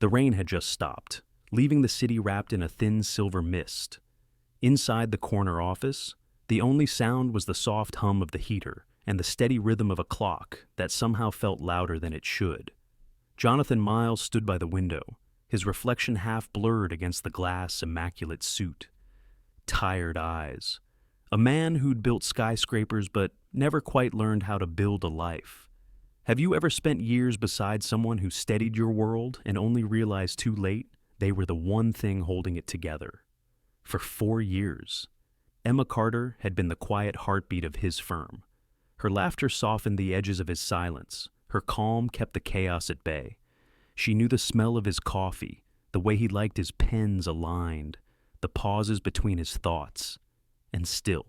The rain had just stopped, leaving the city wrapped in a thin silver mist. Inside the corner office, the only sound was the soft hum of the heater and the steady rhythm of a clock that somehow felt louder than it should. Jonathan Miles stood by the window, his reflection half blurred against the glass, immaculate suit. Tired eyes. A man who'd built skyscrapers but never quite learned how to build a life. Have you ever spent years beside someone who steadied your world and only realized too late they were the one thing holding it together? For 4 years, Emma Carter had been the quiet heartbeat of his firm. Her laughter softened the edges of his silence. Her calm kept the chaos at bay. She knew the smell of his coffee, the way he liked his pens aligned, the pauses between his thoughts. And still,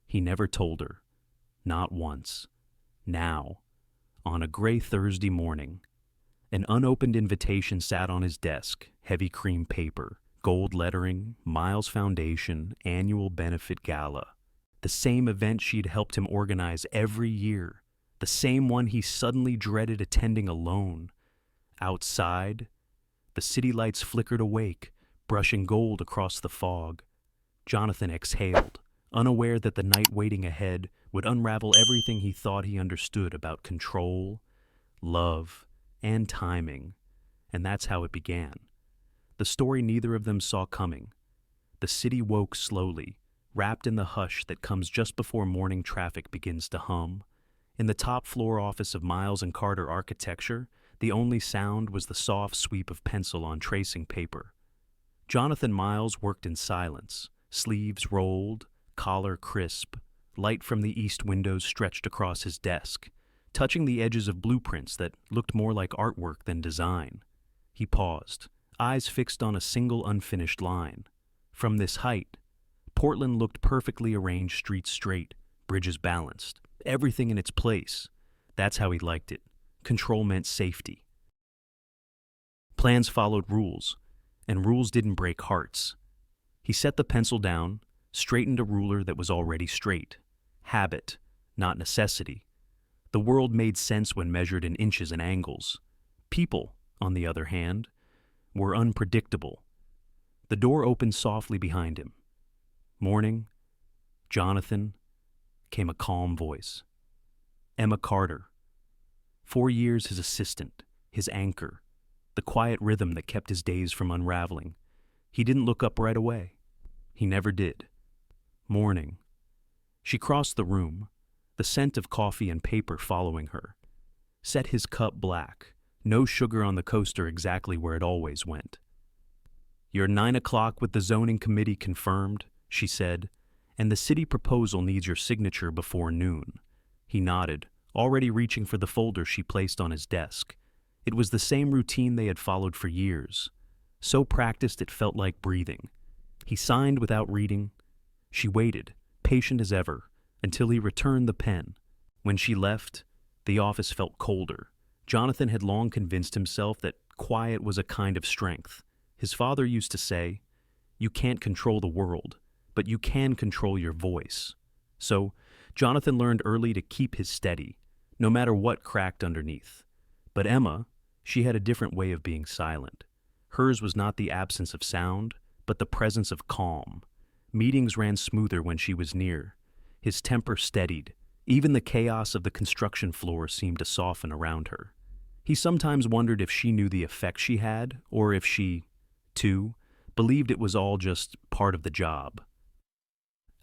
he never told her. Not once. Now, on a gray Thursday morning, an unopened invitation sat on his desk, heavy cream paper, gold lettering, Miles Foundation, annual benefit gala. The same event she'd helped him organize every year. The same one he suddenly dreaded attending alone. Outside, the city lights flickered awake, brushing gold across the fog. Jonathan exhaled, unaware that the night waiting ahead would unravel everything he thought he understood about control, love, and timing. And that's how it began. The story neither of them saw coming. The city woke slowly, wrapped in the hush that comes just before morning traffic begins to hum. In the top floor office of Miles and Carter Architecture, the only sound was the soft sweep of pencil on tracing paper. Jonathan Miles worked in silence, sleeves rolled, collar crisp. Light from the east windows stretched across his desk, touching the edges of blueprints that looked more like artwork than design. He paused, eyes fixed on a single unfinished line. From this height, Portland looked perfectly arranged, streets straight, bridges balanced, everything in its place. That's how he liked it. Control meant safety. Plans followed rules, and rules didn't break hearts. He set the pencil down, straightened a ruler that was already straight. Habit, not necessity. The world made sense when measured in inches and angles. People, on the other hand, were unpredictable. The door opened softly behind him. Morning, Jonathan, came a calm voice. Emma Carter. 4 years his assistant, his anchor, the quiet rhythm that kept his days from unraveling. He didn't look up right away. He never did. Morning. She crossed the room, the scent of coffee and paper following her. Set his cup black, no sugar on the coaster exactly where it always went. Your 9 o'clock with the zoning committee confirmed, she said, and the city proposal needs your signature before noon. He nodded, already reaching for the folder she placed on his desk. It was the same routine they had followed for years. So practiced it felt like breathing. He signed without reading. She waited, patient as ever, until he returned the pen. When she left, the office felt colder. Jonathan had long convinced himself that quiet was a kind of strength. His father used to say, "You can't control the world, but you can control your voice." So, Jonathan learned early to keep his steady, no matter what cracked underneath. But Emma, she had a different way of being silent. Hers was not the absence of sound, but the presence of calm. Meetings ran smoother when she was near. His temper steadied. Even the chaos of the construction floor seemed to soften around her. He sometimes wondered if she knew the effect she had, or if she, too, believed it was all just part of the job.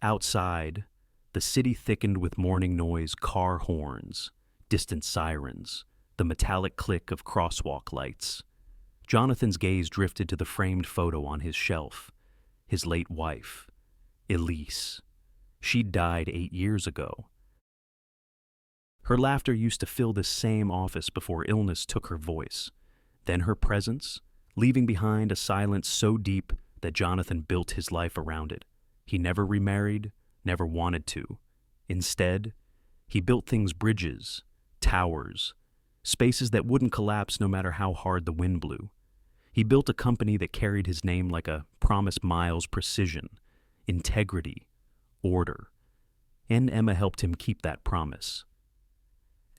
Outside, the city thickened with morning noise, car horns, distant sirens, the metallic click of crosswalk lights. Jonathan's gaze drifted to the framed photo on his shelf. His late wife, Elise. She'd died 8 years ago. Her laughter used to fill this same office before illness took her voice. Then her presence, leaving behind a silence so deep that Jonathan built his life around it. He never remarried, never wanted to. Instead, he built things, bridges, towers, spaces that wouldn't collapse no matter how hard the wind blew. He built a company that carried his name like a promised Miles precision, integrity, order. And Emma helped him keep that promise.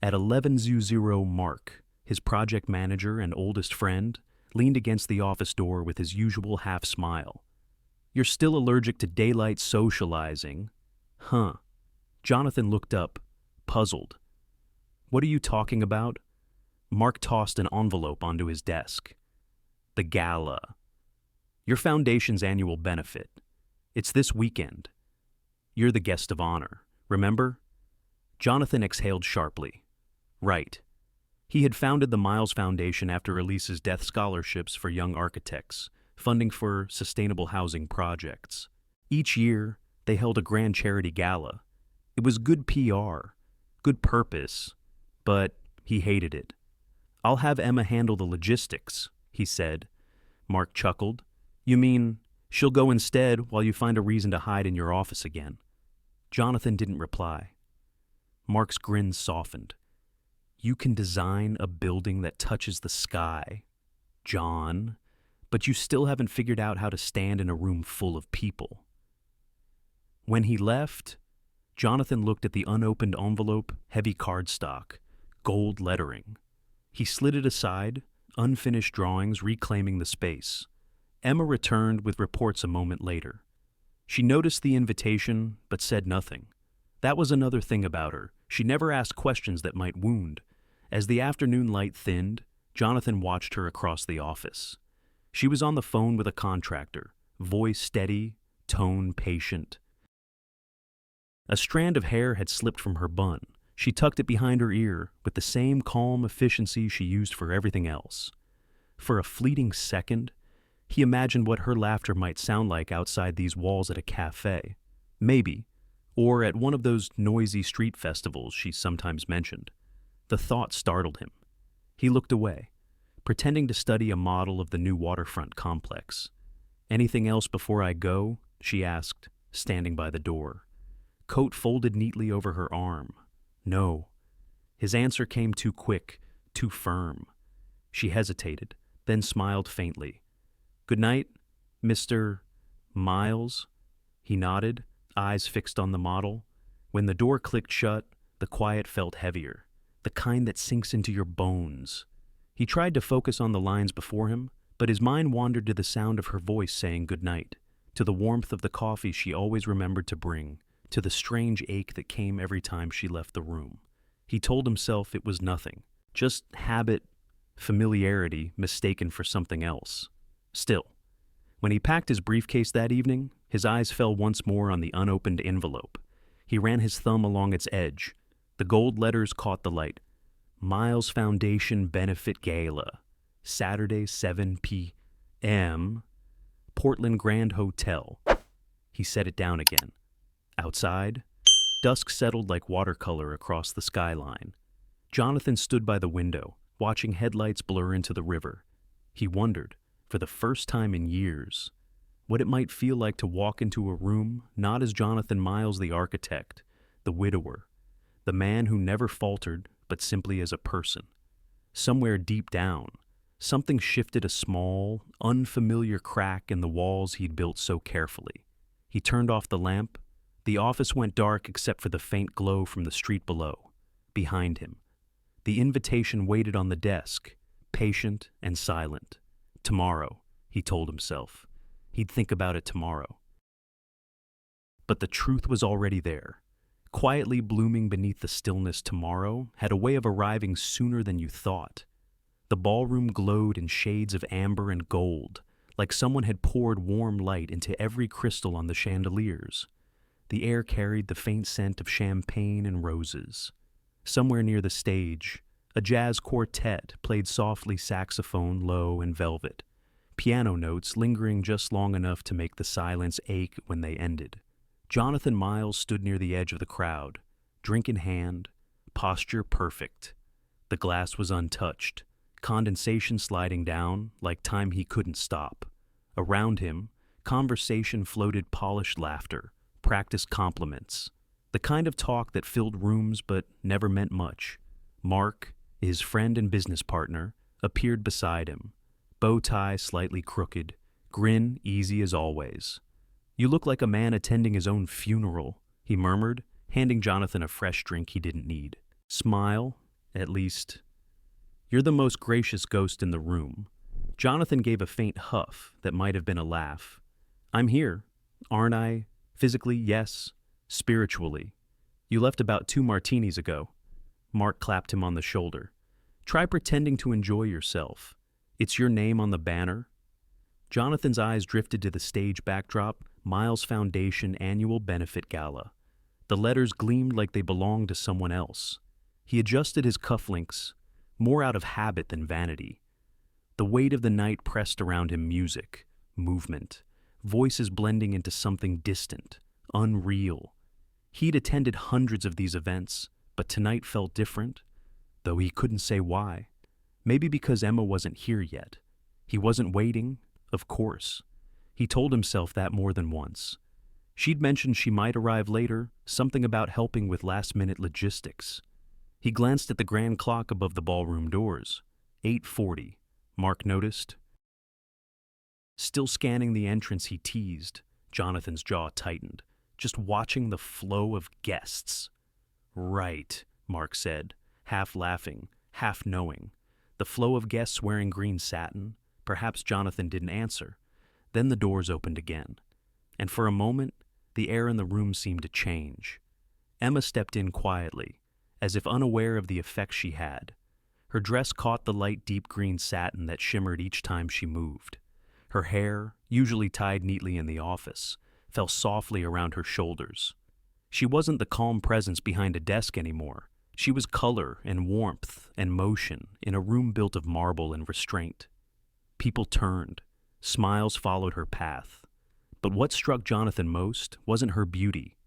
At 11:00 mark, his project manager and oldest friend, leaned against the office door with his usual half-smile. "You're still allergic to daylight socializing." "Huh." Jonathan looked up, puzzled. "What are you talking about?" Mark tossed an envelope onto his desk. "The gala. Your foundation's annual benefit. It's this weekend. You're the guest of honor, remember?" Jonathan exhaled sharply. Right. He had founded the Miles Foundation after Elise's death scholarships for young architects, funding for sustainable housing projects. Each year, they held a grand charity gala. It was good PR, good purpose, but he hated it. "I'll have Emma handle the logistics," he said. Mark chuckled. "You mean she'll go instead while you find a reason to hide in your office again?" Jonathan didn't reply. Mark's grin softened. "You can design a building that touches the sky, John, but you still haven't figured out how to stand in a room full of people." When he left, Jonathan looked at the unopened envelope, heavy cardstock, gold lettering. He slid it aside, unfinished drawings reclaiming the space. Emma returned with reports a moment later. She noticed the invitation, but said nothing. That was another thing about her. She never asked questions that might wound. As the afternoon light thinned, Jonathan watched her across the office. She was on the phone with a contractor, voice steady, tone patient. A strand of hair had slipped from her bun. She tucked it behind her ear with the same calm efficiency she used for everything else. For a fleeting second, he imagined what her laughter might sound like outside these walls at a cafe. Maybe. Or at one of those noisy street festivals she sometimes mentioned. The thought startled him. He looked away, pretending to study a model of the new waterfront complex. "Anything else before I go?" she asked, standing by the door. Coat folded neatly over her arm. "No." His answer came too quick, too firm. She hesitated, then smiled faintly. "Good night, Mr. Miles?" He nodded, eyes fixed on the model. When the door clicked shut, the quiet felt heavier, the kind that sinks into your bones. He tried to focus on the lines before him, but his mind wandered to the sound of her voice saying goodnight, to the warmth of the coffee she always remembered to bring, to the strange ache that came every time she left the room. He told himself it was nothing, just habit, familiarity mistaken for something else. Still, when he packed his briefcase that evening, his eyes fell once more on the unopened envelope. He ran his thumb along its edge. The gold letters caught the light. Miles Foundation Benefit Gala, Saturday 7 p.m., Portland Grand Hotel. He set it down again. Outside, dusk settled like watercolor across the skyline. Jonathan stood by the window, watching headlights blur into the river. He wondered, for the first time in years, what it might feel like to walk into a room not as Jonathan Miles the architect, the widower, the man who never faltered, but simply as a person. Somewhere deep down, something shifted a small, unfamiliar crack in the walls he'd built so carefully. He turned off the lamp. The office went dark except for the faint glow from the street below. Behind him, the invitation waited on the desk, patient and silent. Tomorrow, he told himself. He'd think about it tomorrow. But the truth was already there. Quietly blooming beneath the stillness, tomorrow had a way of arriving sooner than you thought. The ballroom glowed in shades of amber and gold, like someone had poured warm light into every crystal on the chandeliers. The air carried the faint scent of champagne and roses. Somewhere near the stage, a jazz quartet played softly saxophone low and velvet, piano notes lingering just long enough to make the silence ache when they ended. Jonathan Miles stood near the edge of the crowd, drink in hand, posture perfect. The glass was untouched, condensation sliding down like time he couldn't stop. Around him, conversation floated polished laughter, practiced compliments, the kind of talk that filled rooms but never meant much. Mark, his friend and business partner, appeared beside him, bow tie slightly crooked, grin easy as always. "You look like a man attending his own funeral," he murmured, handing Jonathan a fresh drink he didn't need. "Smile, at least. You're the most gracious ghost in the room." Jonathan gave a faint huff that might have been a laugh. I'm here, aren't I? Physically, yes. Spiritually. You left about 2 martinis ago. Mark clapped him on the shoulder. Try pretending to enjoy yourself. It's your name on the banner. Jonathan's eyes drifted to the stage backdrop, Miles Foundation Annual Benefit Gala. The letters gleamed like they belonged to someone else. He adjusted his cufflinks, more out of habit than vanity. The weight of the night pressed around him, music, movement, voices blending into something distant, unreal. He'd attended hundreds of these events, but tonight felt different, though he couldn't say why. Maybe because Emma wasn't here yet. He wasn't waiting, of course. He told himself that more than once. She'd mentioned she might arrive later, something about helping with last-minute logistics. He glanced at the grand clock above the ballroom doors. 8:40, Mark noticed. Still scanning the entrance, he teased. Jonathan's jaw tightened, just watching the flow of guests. Right, Mark said, half laughing, half knowing. The flow of guests wearing green satin. Perhaps Jonathan didn't answer. Then the doors opened again, and for a moment, the air in the room seemed to change. Emma stepped in quietly, as if unaware of the effect she had. Her dress caught the light deep green satin that shimmered each time she moved. Her hair, usually tied neatly in the office, fell softly around her shoulders. She wasn't the calm presence behind a desk anymore. She was color and warmth and motion in a room built of marble and restraint. People turned. Smiles followed her path. But what struck Jonathan most wasn't her beauty.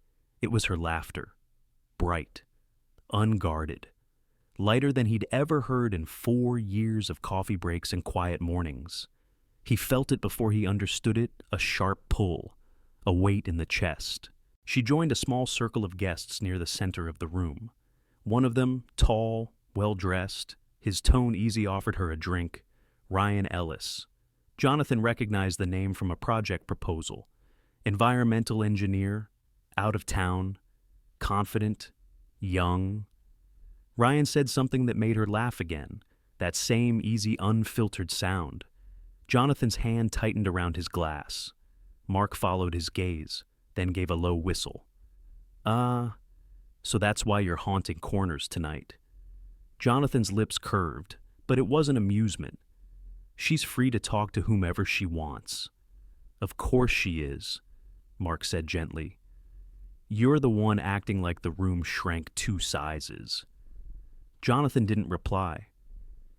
It was her laughter. Bright. Unguarded. Lighter than he'd ever heard in 4 years of coffee breaks and quiet mornings. He felt it before he understood it, a sharp pull, a weight in the chest. She joined a small circle of guests near the center of the room. One of them, tall, well-dressed, his tone easy, offered her a drink. Ryan Ellis. Jonathan recognized the name from a project proposal. Environmental engineer, out of town, confident, young. Ryan said something that made her laugh again, that same easy, unfiltered sound. Jonathan's hand tightened around his glass. Mark followed his gaze, then gave a low whistle. So that's why you're haunting corners tonight. Jonathan's lips curved, but it wasn't amusement. She's free to talk to whomever she wants. Of course she is, Mark said gently. You're the one acting like the room shrank 2 sizes. Jonathan didn't reply.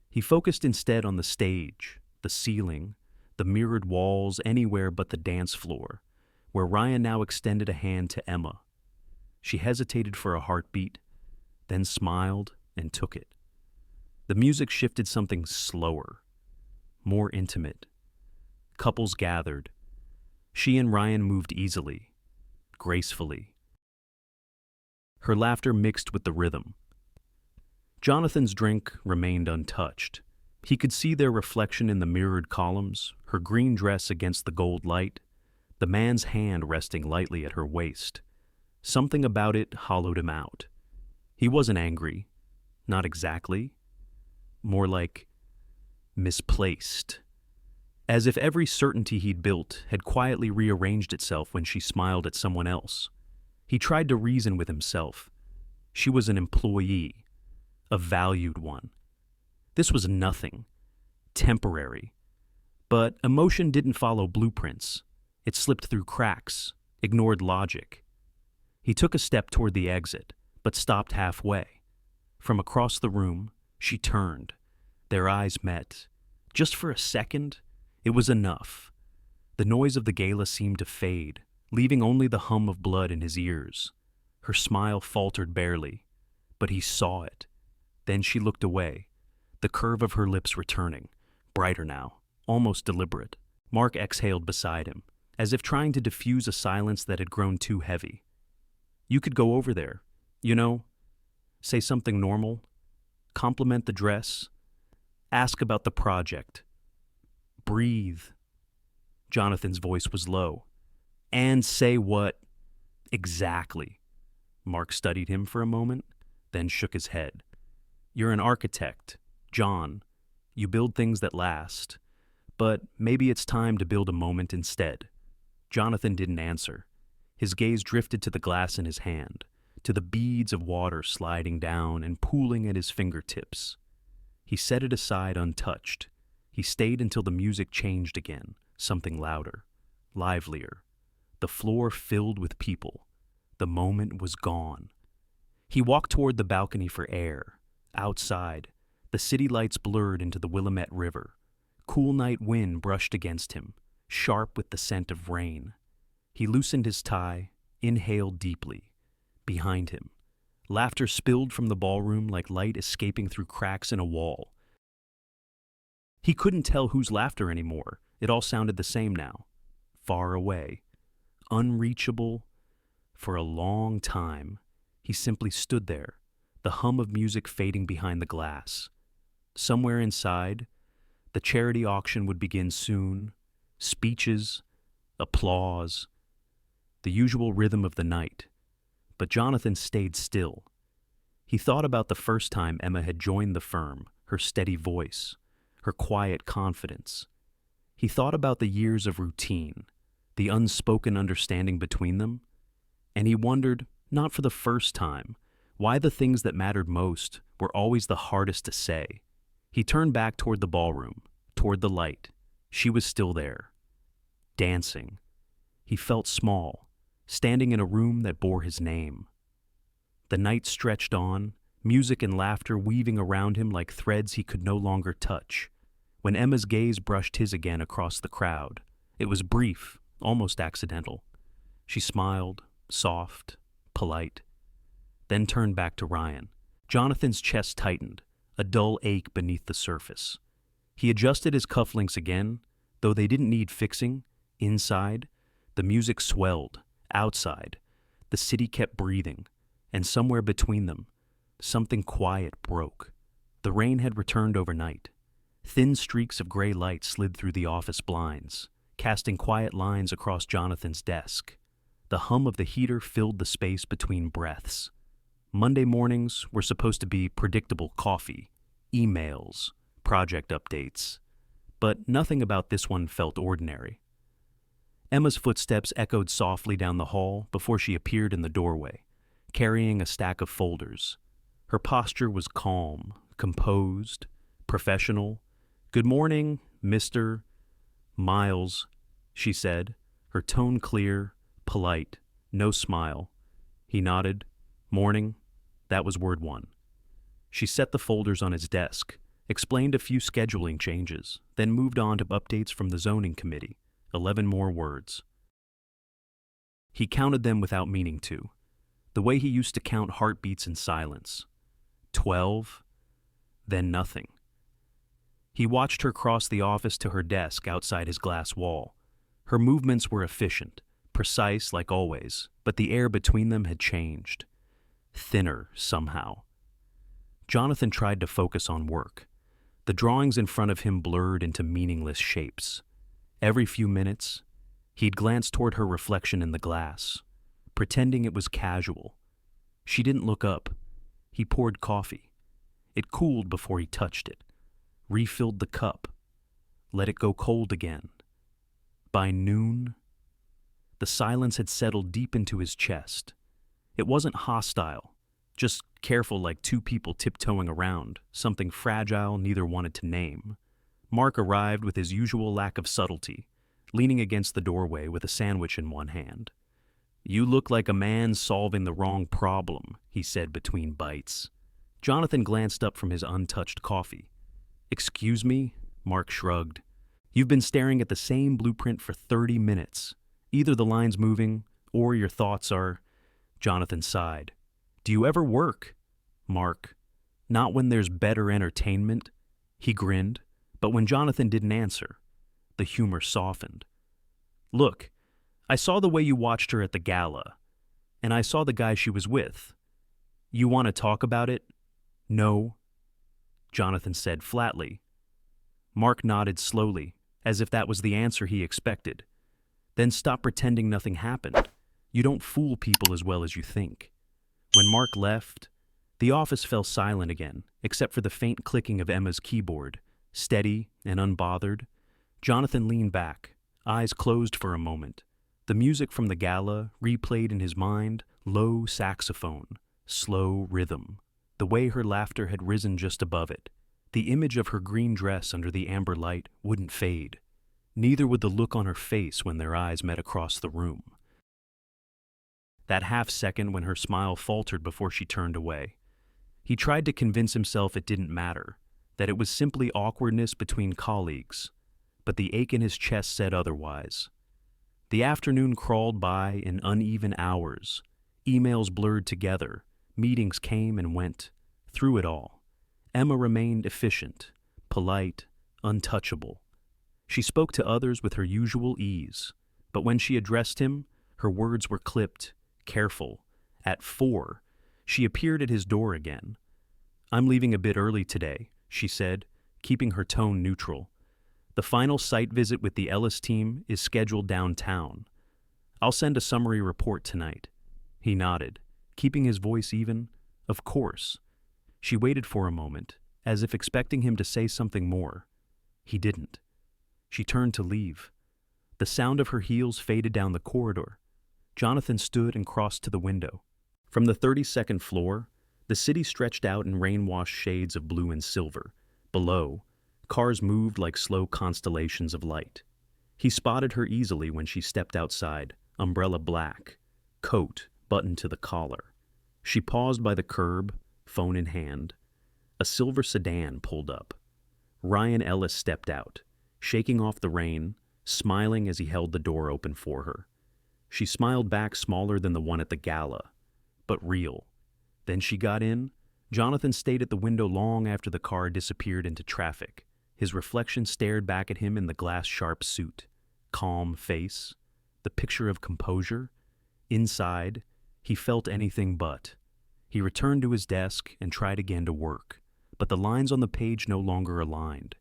He focused instead on the stage, the ceiling, the mirrored walls, anywhere but the dance floor, where Ryan now extended a hand to Emma. She hesitated for a heartbeat, then smiled and took it. The music shifted something slower, more intimate. Couples gathered. She and Ryan moved easily, gracefully. Her laughter mixed with the rhythm. Jonathan's drink remained untouched. He could see their reflection in the mirrored columns, her green dress against the gold light, the man's hand resting lightly at her waist. Something about it hollowed him out. He wasn't angry. Not exactly. More like misplaced. As if every certainty he'd built had quietly rearranged itself when she smiled at someone else. He tried to reason with himself. She was an employee, a valued one. This was nothing, temporary. But emotion didn't follow blueprints. It slipped through cracks, ignored logic. He took a step toward the exit, but stopped halfway. From across the room, she turned. Their eyes met. Just for a second, it was enough. The noise of the gala seemed to fade, leaving only the hum of blood in his ears. Her smile faltered barely, but he saw it. Then she looked away, the curve of her lips returning, brighter now, almost deliberate. Mark exhaled beside him, as if trying to diffuse a silence that had grown too heavy. You could go over there, say something normal, compliment the dress, ask about the project. Breathe. Jonathan's voice was low. And say what exactly? Mark studied him for a moment, then shook his head. You're an architect, John. You build things that last. But maybe it's time to build a moment instead. Jonathan didn't answer. His gaze drifted to the glass in his hand, to the beads of water sliding down and pooling at his fingertips. He set it aside untouched. He stayed until the music changed again, something louder, livelier. The floor filled with people. The moment was gone. He walked toward the balcony for air. Outside, the city lights blurred into the Willamette River. Cool night wind brushed against him, sharp with the scent of rain. He loosened his tie, inhaled deeply. Behind him, laughter spilled from the ballroom like light escaping through cracks in a wall. He couldn't tell whose laughter anymore. It all sounded the same now. Far away, unreachable. For a long time, he simply stood there, the hum of music fading behind the glass. Somewhere inside, the charity auction would begin soon. Speeches, applause, the usual rhythm of the night. But Jonathan stayed still. He thought about the first time Emma had joined the firm, her steady voice, her quiet confidence. He thought about the years of routine, the unspoken understanding between them, and he wondered, not for the first time, why the things that mattered most were always the hardest to say. He turned back toward the ballroom, toward the light. She was still there, dancing. He felt small, standing in a room that bore his name. The night stretched on, music and laughter weaving around him like threads he could no longer touch. When Emma's gaze brushed his again across the crowd, it was brief, almost accidental. She smiled, soft, polite, then turned back to Ryan. Jonathan's chest tightened, a dull ache beneath the surface. He adjusted his cufflinks again, though they didn't need fixing. Inside, the music swelled. Outside, the city kept breathing, and somewhere between them, something quiet broke. The rain had returned overnight. Thin streaks of gray light slid through the office blinds, casting quiet lines across Jonathan's desk. The hum of the heater filled the space between breaths. Monday mornings were supposed to be predictable coffee, emails, project updates, but nothing about this one felt ordinary. Emma's footsteps echoed softly down the hall before she appeared in the doorway, carrying a stack of folders. Her posture was calm, composed, professional. "Good morning, Mr. Miles," she said, her tone clear, polite, no smile. He nodded. "Morning." That was word one. She set the folders on his desk, explained a few scheduling changes, then moved on to updates from the zoning committee. 11 more words. He counted them without meaning to, the way he used to count heartbeats in silence. 12, then nothing. He watched her cross the office to her desk outside his glass wall. Her movements were efficient, precise like always, but the air between them had changed. Thinner, somehow. Jonathan tried to focus on work. The drawings in front of him blurred into meaningless shapes. Every few minutes, he'd glance toward her reflection in the glass, pretending it was casual. She didn't look up. He poured coffee. It cooled before he touched it, refilled the cup, let it go cold again. By noon, the silence had settled deep into his chest. It wasn't hostile, just careful like two people tiptoeing around, something fragile neither wanted to name. Mark arrived with his usual lack of subtlety, leaning against the doorway with a sandwich in one hand. "You look like a man solving the wrong problem," he said between bites. Jonathan glanced up from his untouched coffee. "Excuse me?" Mark shrugged. "You've been staring at the same blueprint for 30 minutes. Either the line's moving, or your thoughts are—" Jonathan sighed. "Do you ever work?" Mark. "Not when there's better entertainment." He grinned. But when Jonathan didn't answer, the humor softened. "Look, I saw the way you watched her at the gala, and I saw the guy she was with. You want to talk about it?" "No," Jonathan said flatly. Mark nodded slowly, as if that was the answer he expected. "Then stop pretending nothing happened. You don't fool people as well as you think." When Mark left, the office fell silent again, except for the faint clicking of Emma's keyboard, steady and unbothered. Jonathan leaned back, eyes closed for a moment. The music from the gala replayed in his mind, low saxophone, slow rhythm. The way her laughter had risen just above it. The image of her green dress under the amber light wouldn't fade. Neither would the look on her face when their eyes met across the room. That half second when her smile faltered before she turned away. He tried to convince himself it didn't matter, that it was simply awkwardness between colleagues, but the ache in his chest said otherwise. The afternoon crawled by in uneven hours. Emails blurred together. Meetings came and went. Through it all, Emma remained efficient, polite, untouchable. She spoke to others with her usual ease, but when she addressed him, her words were clipped, careful. At 4, she appeared at his door again. "I'm leaving a bit early today," she said, keeping her tone neutral. "The final site visit with the Ellis team is scheduled downtown. I'll send a summary report tonight." He nodded, keeping his voice even. "Of course." She waited for a moment, as if expecting him to say something more. He didn't. She turned to leave. The sound of her heels faded down the corridor. Jonathan stood and crossed to the window. From the 32nd floor, the city stretched out in rain-washed shades of blue and silver. Below, cars moved like slow constellations of light. He spotted her easily when she stepped outside, umbrella black, coat buttoned to the collar. She paused by the curb, phone in hand. A silver sedan pulled up. Ryan Ellis stepped out, shaking off the rain, smiling as he held the door open for her. She smiled back, smaller than the one at the gala, but real. Then she got in. Jonathan stayed at the window long after the car disappeared into traffic. His reflection stared back at him in the glass-sharp suit. Calm face, the picture of composure. Inside, he felt anything but. He returned to his desk and tried again to work, but the lines on the page no longer aligned.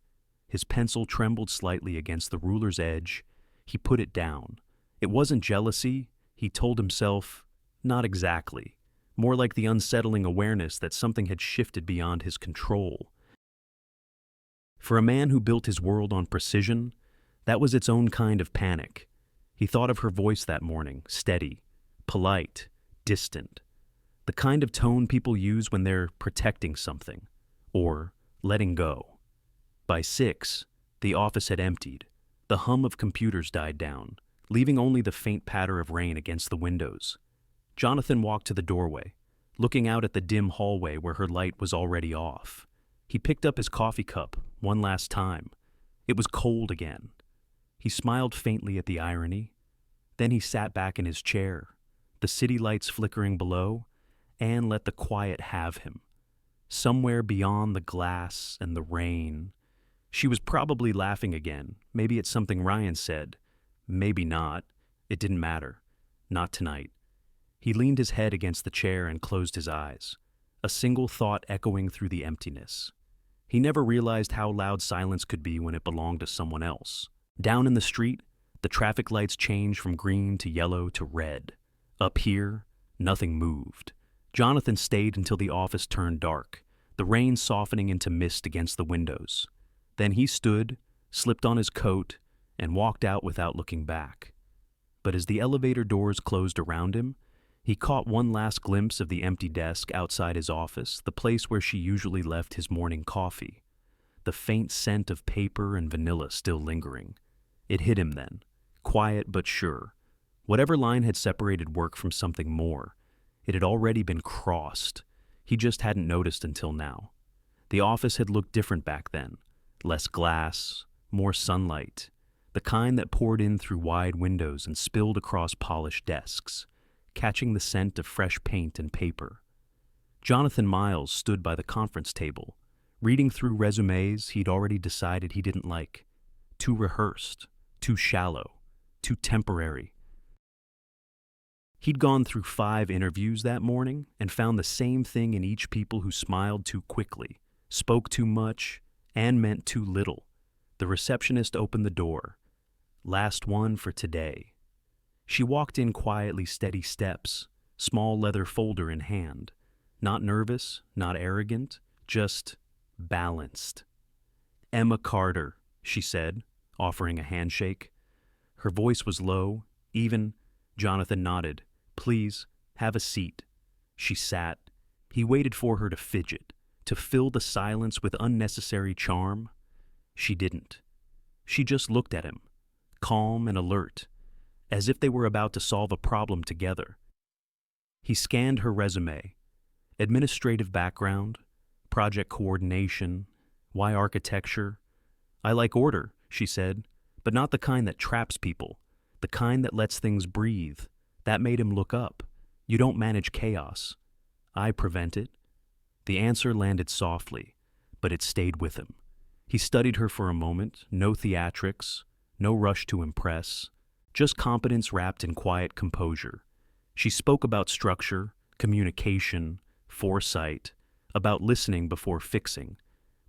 His pencil trembled slightly against the ruler's edge. He put it down. It wasn't jealousy, he told himself. Not exactly. More like the unsettling awareness that something had shifted beyond his control. For a man who built his world on precision, that was its own kind of panic. He thought of her voice that morning, steady, polite, distant. The kind of tone people use when they're protecting something, or letting go. By 6, the office had emptied. The hum of computers died down, leaving only the faint patter of rain against the windows. Jonathan walked to the doorway, looking out at the dim hallway where her light was already off. He picked up his coffee cup one last time. It was cold again. He smiled faintly at the irony. Then he sat back in his chair, the city lights flickering below, and let the quiet have him. Somewhere beyond the glass and the rain. She was probably laughing again, maybe at something Ryan said. Maybe not. It didn't matter. Not tonight. He leaned his head against the chair and closed his eyes, a single thought echoing through the emptiness. He never realized how loud silence could be when it belonged to someone else. Down in the street, the traffic lights changed from green to yellow to red. Up here, nothing moved. Jonathan stayed until the office turned dark, the rain softening into mist against the windows. Then he stood, slipped on his coat, and walked out without looking back. But as the elevator doors closed around him, he caught one last glimpse of the empty desk outside his office, the place where she usually left his morning coffee. The faint scent of paper and vanilla still lingering. It hit him then, quiet but sure. Whatever line had separated work from something more, it had already been crossed. He just hadn't noticed until now. The office had looked different back then. Less glass, more sunlight, the kind that poured in through wide windows and spilled across polished desks, catching the scent of fresh paint and paper. Jonathan Miles stood by the conference table, reading through resumes he'd already decided he didn't like. Too rehearsed, too shallow, too temporary. He'd gone through 5 interviews that morning and found the same thing in each: people who smiled too quickly, spoke too much, and meant too little. The receptionist opened the door. Last one for today. She walked in quietly, steady steps, small leather folder in hand. Not nervous, not arrogant, just balanced. "Emma Carter," she said, offering a handshake. Her voice was low, even. Jonathan nodded. "Please, have a seat." She sat. He waited for her to fidget, to fill the silence with unnecessary charm. She didn't. She just looked at him, calm and alert, as if they were about to solve a problem together. He scanned her resume. Administrative background, project coordination, why architecture? "I like order," she said, "but not the kind that traps people, the kind that lets things breathe." That made him look up. "You don't manage chaos." "I prevent it." The answer landed softly, but it stayed with him. He studied her for a moment, no theatrics, no rush to impress, just competence wrapped in quiet composure. She spoke about structure, communication, foresight, about listening before fixing.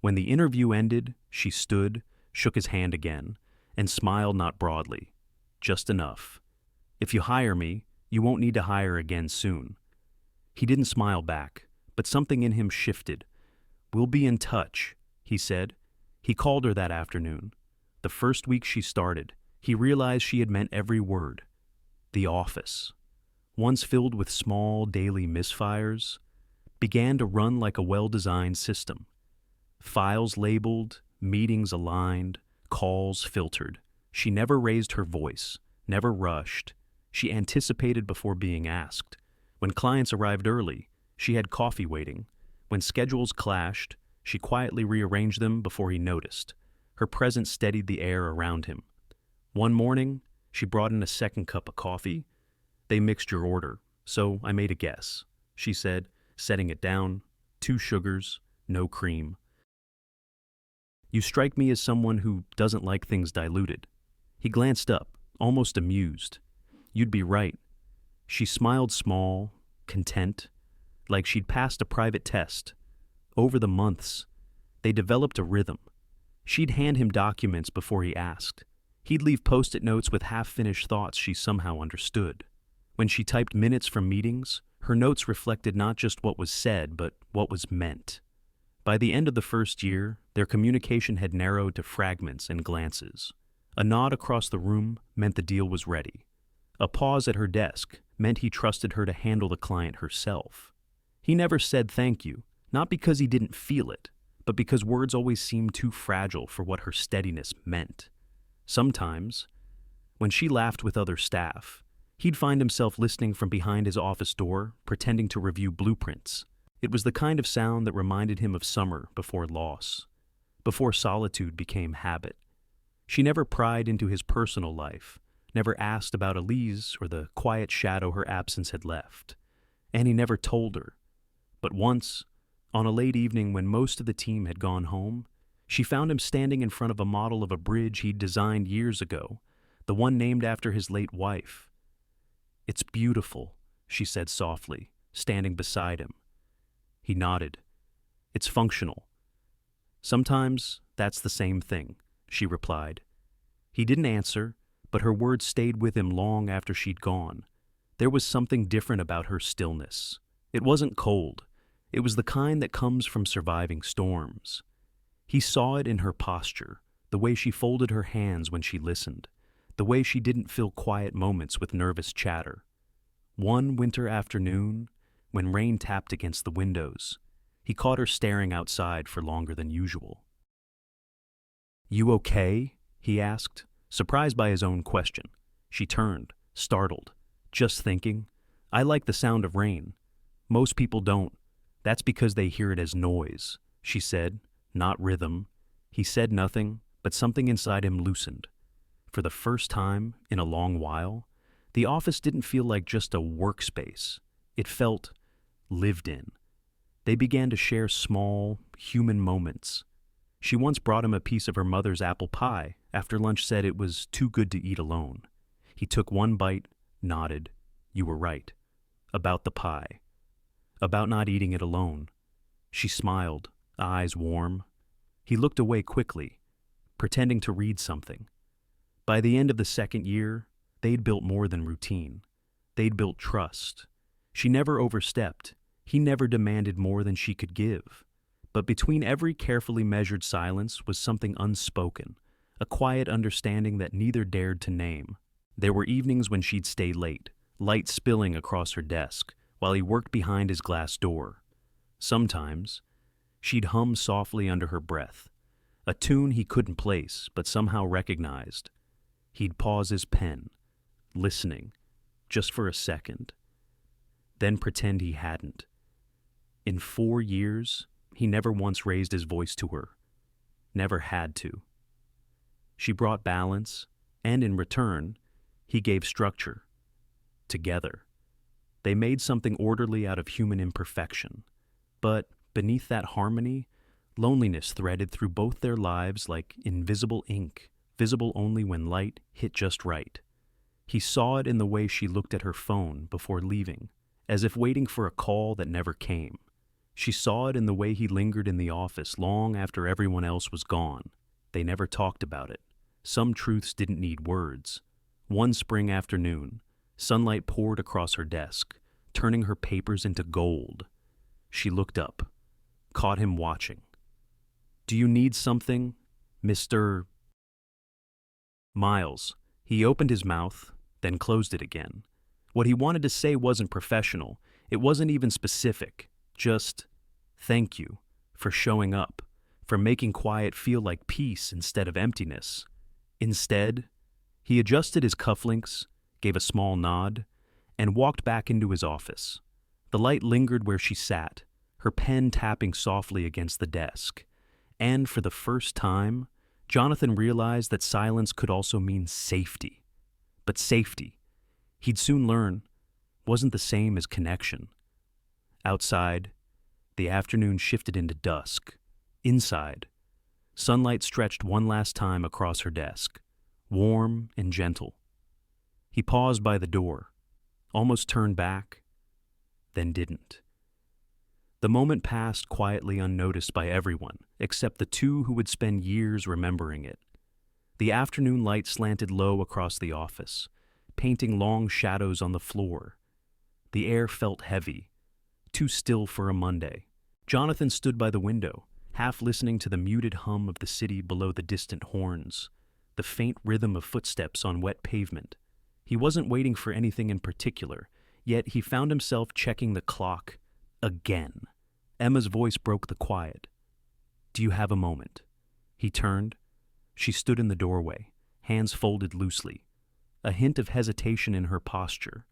When the interview ended, she stood, shook his hand again, and smiled not broadly, just enough. "If you hire me, you won't need to hire again soon." He didn't smile back, but something in him shifted. "We'll be in touch," he said. He called her that afternoon. The first week she started, he realized she had meant every word. The office, once filled with small daily misfires, began to run like a well-designed system. Files labeled, meetings aligned, calls filtered. She never raised her voice, never rushed. She anticipated before being asked. When clients arrived early, she had coffee waiting. When schedules clashed, she quietly rearranged them before he noticed. Her presence steadied the air around him. One morning, she brought in a second cup of coffee. "They mixed your order, so I made a guess," she said, setting it down. "2 sugars, no cream." "You strike me as someone who doesn't like things diluted." He glanced up, almost amused. "You'd be right." She smiled small, content, like she'd passed a private test. Over the months, they developed a rhythm. She'd hand him documents before he asked. He'd leave post-it notes with half-finished thoughts she somehow understood. When she typed minutes from meetings, her notes reflected not just what was said, but what was meant. By the end of the first year, their communication had narrowed to fragments and glances. A nod across the room meant the deal was ready. A pause at her desk meant he trusted her to handle the client herself. He never said thank you, not because he didn't feel it, but because words always seemed too fragile for what her steadiness meant. Sometimes, when she laughed with other staff, he'd find himself listening from behind his office door, pretending to review blueprints. It was the kind of sound that reminded him of summer before loss, before solitude became habit. She never pried into his personal life, never asked about Elise or the quiet shadow her absence had left. And he never told her. But once, on a late evening when most of the team had gone home, she found him standing in front of a model of a bridge he'd designed years ago, the one named after his late wife. "It's beautiful," she said softly, standing beside him. He nodded. "It's functional." "Sometimes that's the same thing," she replied. He didn't answer, but her words stayed with him long after she'd gone. There was something different about her stillness. It wasn't cold. It was the kind that comes from surviving storms. He saw it in her posture, the way she folded her hands when she listened, the way she didn't fill quiet moments with nervous chatter. One winter afternoon, when rain tapped against the windows, he caught her staring outside for longer than usual. "You okay?" he asked, surprised by his own question. She turned, startled. "Just thinking. I like the sound of rain. Most people don't. That's because they hear it as noise," she said, not rhythm. He said nothing, but something inside him loosened. For the first time in a long while, the office didn't feel like just a workspace. It felt lived in. They began to share small, human moments. She once brought him a piece of her mother's apple pie after lunch, said it was too good to eat alone. He took one bite, nodded. "You were right. About the pie. About not eating it alone." She smiled, eyes warm. He looked away quickly, pretending to read something. By the end of the second year, they'd built more than routine. They'd built trust. She never overstepped. He never demanded more than she could give. But between every carefully measured silence was something unspoken, a quiet understanding that neither dared to name. There were evenings when she'd stay late, light spilling across her desk, while he worked behind his glass door. Sometimes, she'd hum softly under her breath, a tune he couldn't place but somehow recognized. He'd pause his pen, listening, just for a second, then pretend he hadn't. In 4 years, he never once raised his voice to her. Never had to. She brought balance, and in return, he gave structure. Together, they made something orderly out of human imperfection. But beneath that harmony, loneliness threaded through both their lives like invisible ink, visible only when light hit just right. He saw it in the way she looked at her phone before leaving, as if waiting for a call that never came. She saw it in the way he lingered in the office long after everyone else was gone. They never talked about it. Some truths didn't need words. One spring afternoon, sunlight poured across her desk, turning her papers into gold. She looked up, caught him watching. "Do you need something, Mr. Miles?" He opened his mouth, then closed it again. What he wanted to say wasn't professional. It wasn't even specific. Just, thank you for showing up, for making quiet feel like peace instead of emptiness. Instead, he adjusted his cufflinks, gave a small nod, and walked back into his office. The light lingered where she sat, her pen tapping softly against the desk. And for the first time, Jonathan realized that silence could also mean safety. But safety, he'd soon learn, wasn't the same as connection. Outside, the afternoon shifted into dusk. Inside, sunlight stretched one last time across her desk, warm and gentle. He paused by the door, almost turned back, then didn't. The moment passed quietly unnoticed by everyone, except the two who would spend years remembering it. The afternoon light slanted low across the office, painting long shadows on the floor. The air felt heavy, too still for a Monday. Jonathan stood by the window, half listening to the muted hum of the city below the distant horns, the faint rhythm of footsteps on wet pavement. He wasn't waiting for anything in particular, yet he found himself checking the clock again. Emma's voice broke the quiet. "Do you have a moment?" He turned. She stood in the doorway, hands folded loosely, a hint of hesitation in her posture.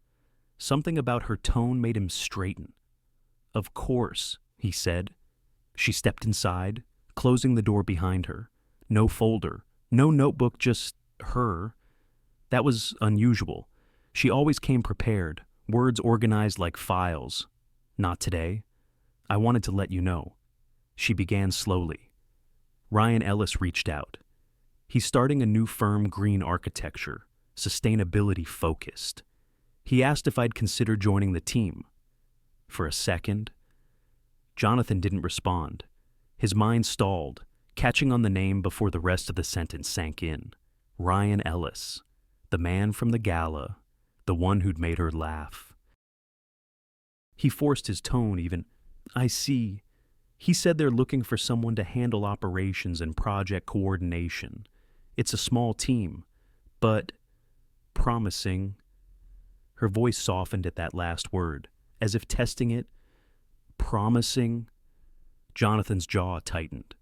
Something about her tone made him straighten. "Of course," he said. She stepped inside, closing the door behind her. No folder, no notebook, just her. That was unusual. She always came prepared, words organized like files. "Not today. I wanted to let you know." She began slowly. Ryan Ellis reached out. He's starting a new firm, green architecture, sustainability focused. He asked if I'd consider joining the team. For a second, Jonathan didn't respond. His mind stalled, catching on the name before the rest of the sentence sank in. Ryan Ellis, the man from the gala, the one who'd made her laugh. He forced his tone even. "I see. He said they're looking for someone to handle operations and project coordination. It's a small team, but promising." Her voice softened at that last word, as if testing it. "Promising?" Jonathan's jaw tightened.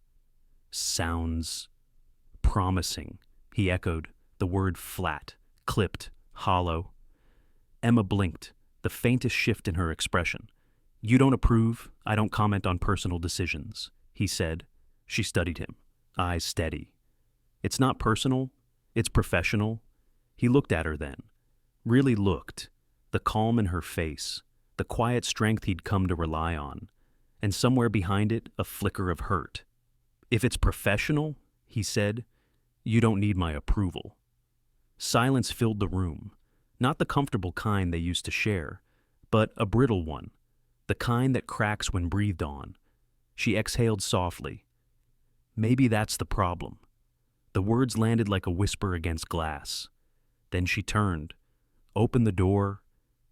"Sounds promising," he echoed, the word flat, clipped, hollow. Emma blinked, the faintest shift in her expression. "You don't approve, I don't comment on personal decisions," he said. She studied him, eyes steady. "It's not personal, it's professional." He looked at her then, really looked, the calm in her face, the quiet strength he'd come to rely on, and somewhere behind it, a flicker of hurt. "If it's professional," he said, "you don't need my approval." Silence filled the room, not the comfortable kind they used to share, but a brittle one, the kind that cracks when breathed on. She exhaled softly. "Maybe that's the problem." The words landed like a whisper against glass. Then she turned, opened the door,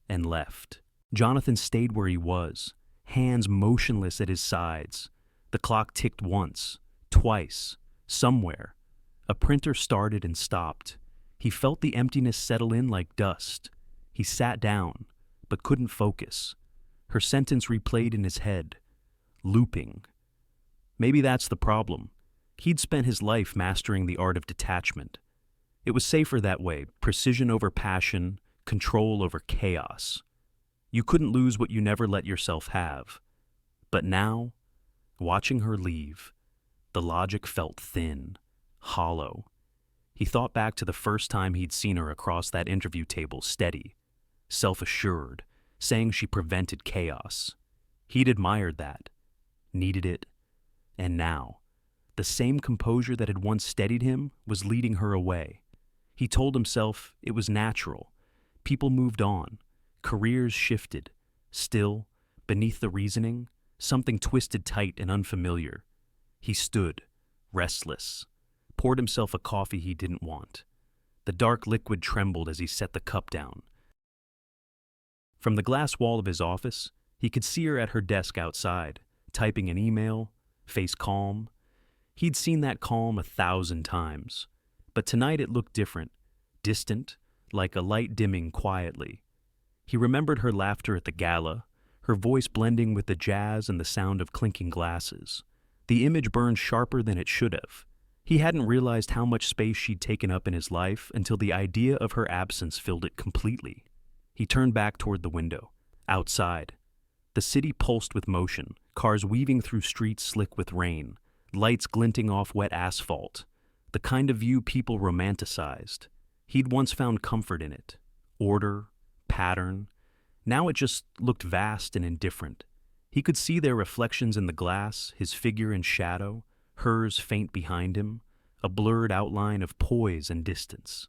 and left. Jonathan stayed where he was, hands motionless at his sides. The clock ticked once, twice, somewhere. A printer started and stopped. He felt the emptiness settle in like dust. He sat down, but couldn't focus. Her sentence replayed in his head, looping. Maybe that's the problem. He'd spent his life mastering the art of detachment. It was safer that way, precision over passion, control over chaos. You couldn't lose what you never let yourself have. But now, watching her leave, the logic felt thin, hollow. He thought back to the first time he'd seen her across that interview table, steady, self-assured, saying she prevented chaos. He'd admired that, needed it, and now, the same composure that had once steadied him was leading her away. He told himself it was natural. People moved on. Careers shifted. Still, beneath the reasoning, something twisted tight and unfamiliar. He stood, restless, poured himself a coffee he didn't want. The dark liquid trembled as he set the cup down. From the glass wall of his office, he could see her at her desk outside, typing an email, face calm. He'd seen that calm 1,000 times. But tonight it looked different, distant, like a light dimming quietly. He remembered her laughter at the gala, her voice blending with the jazz and the sound of clinking glasses. The image burned sharper than it should have. He hadn't realized how much space she'd taken up in his life until the idea of her absence filled it completely. He turned back toward the window. Outside, the city pulsed with motion, cars weaving through streets slick with rain, lights glinting off wet asphalt, the kind of view people romanticized. He'd once found comfort in it. Order, pattern. Now it just looked vast and indifferent. He could see their reflections in the glass, his figure in shadow, hers faint behind him, a blurred outline of poise and distance.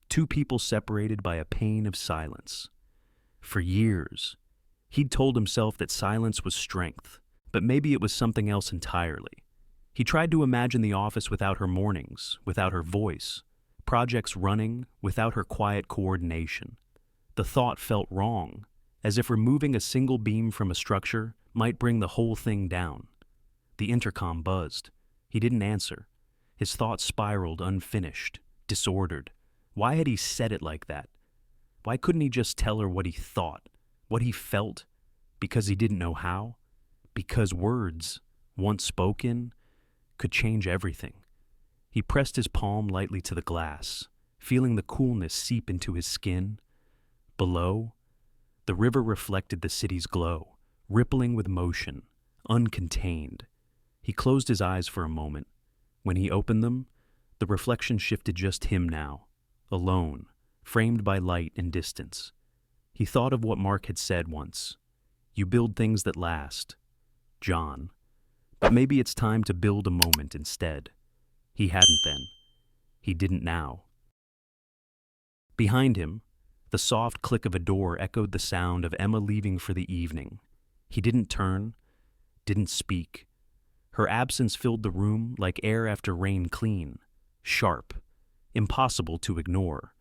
Two people separated by a pane of silence. For years, he'd told himself that silence was strength, but maybe it was something else entirely. He tried to imagine the office without her mornings, without her voice, projects running without her quiet coordination. The thought felt wrong, as if removing a single beam from a structure might bring the whole thing down. The intercom buzzed. He didn't answer. His thoughts spiraled unfinished, disordered. Why had he said it like that? Why couldn't he just tell her what he thought, what he felt? Because he didn't know how? Because words, once spoken, could change everything. He pressed his palm lightly to the glass, feeling the coolness seep into his skin. Below, the river reflected the city's glow, rippling with motion, uncontained. He closed his eyes for a moment. When he opened them, the reflection shifted just him now, alone, framed by light and distance. He thought of what Mark had said once. You build things that last. John. But maybe it's time to build a moment instead. He hadn't then. He didn't now. Behind him, the soft click of a door echoed the sound of Emma leaving for the evening. He didn't turn, didn't speak. Her absence filled the room like air after rain, clean, sharp, impossible to ignore.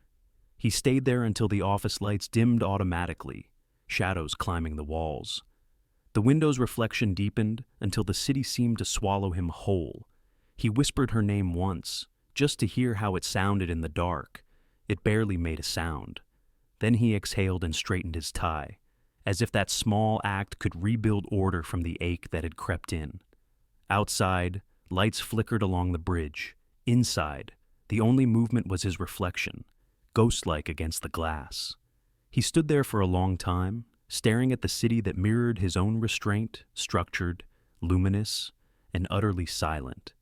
He stayed there until the office lights dimmed automatically, shadows climbing the walls. The window's reflection deepened until the city seemed to swallow him whole. He whispered her name once, just to hear how it sounded in the dark. It barely made a sound. Then he exhaled and straightened his tie, as if that small act could rebuild order from the ache that had crept in. Outside, lights flickered along the bridge. Inside, the only movement was his reflection, ghost-like against the glass. He stood there for a long time, staring at the city that mirrored his own restraint, structured, luminous, and utterly silent.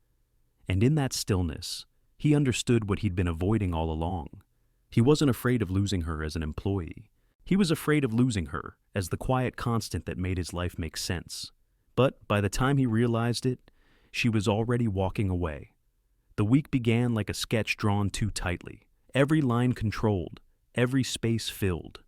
And in that stillness, he understood what he'd been avoiding all along. He wasn't afraid of losing her as an employee. He was afraid of losing her as the quiet constant that made his life make sense. But by the time he realized it, she was already walking away. The week began like a sketch drawn too tightly, every line controlled, every space filled.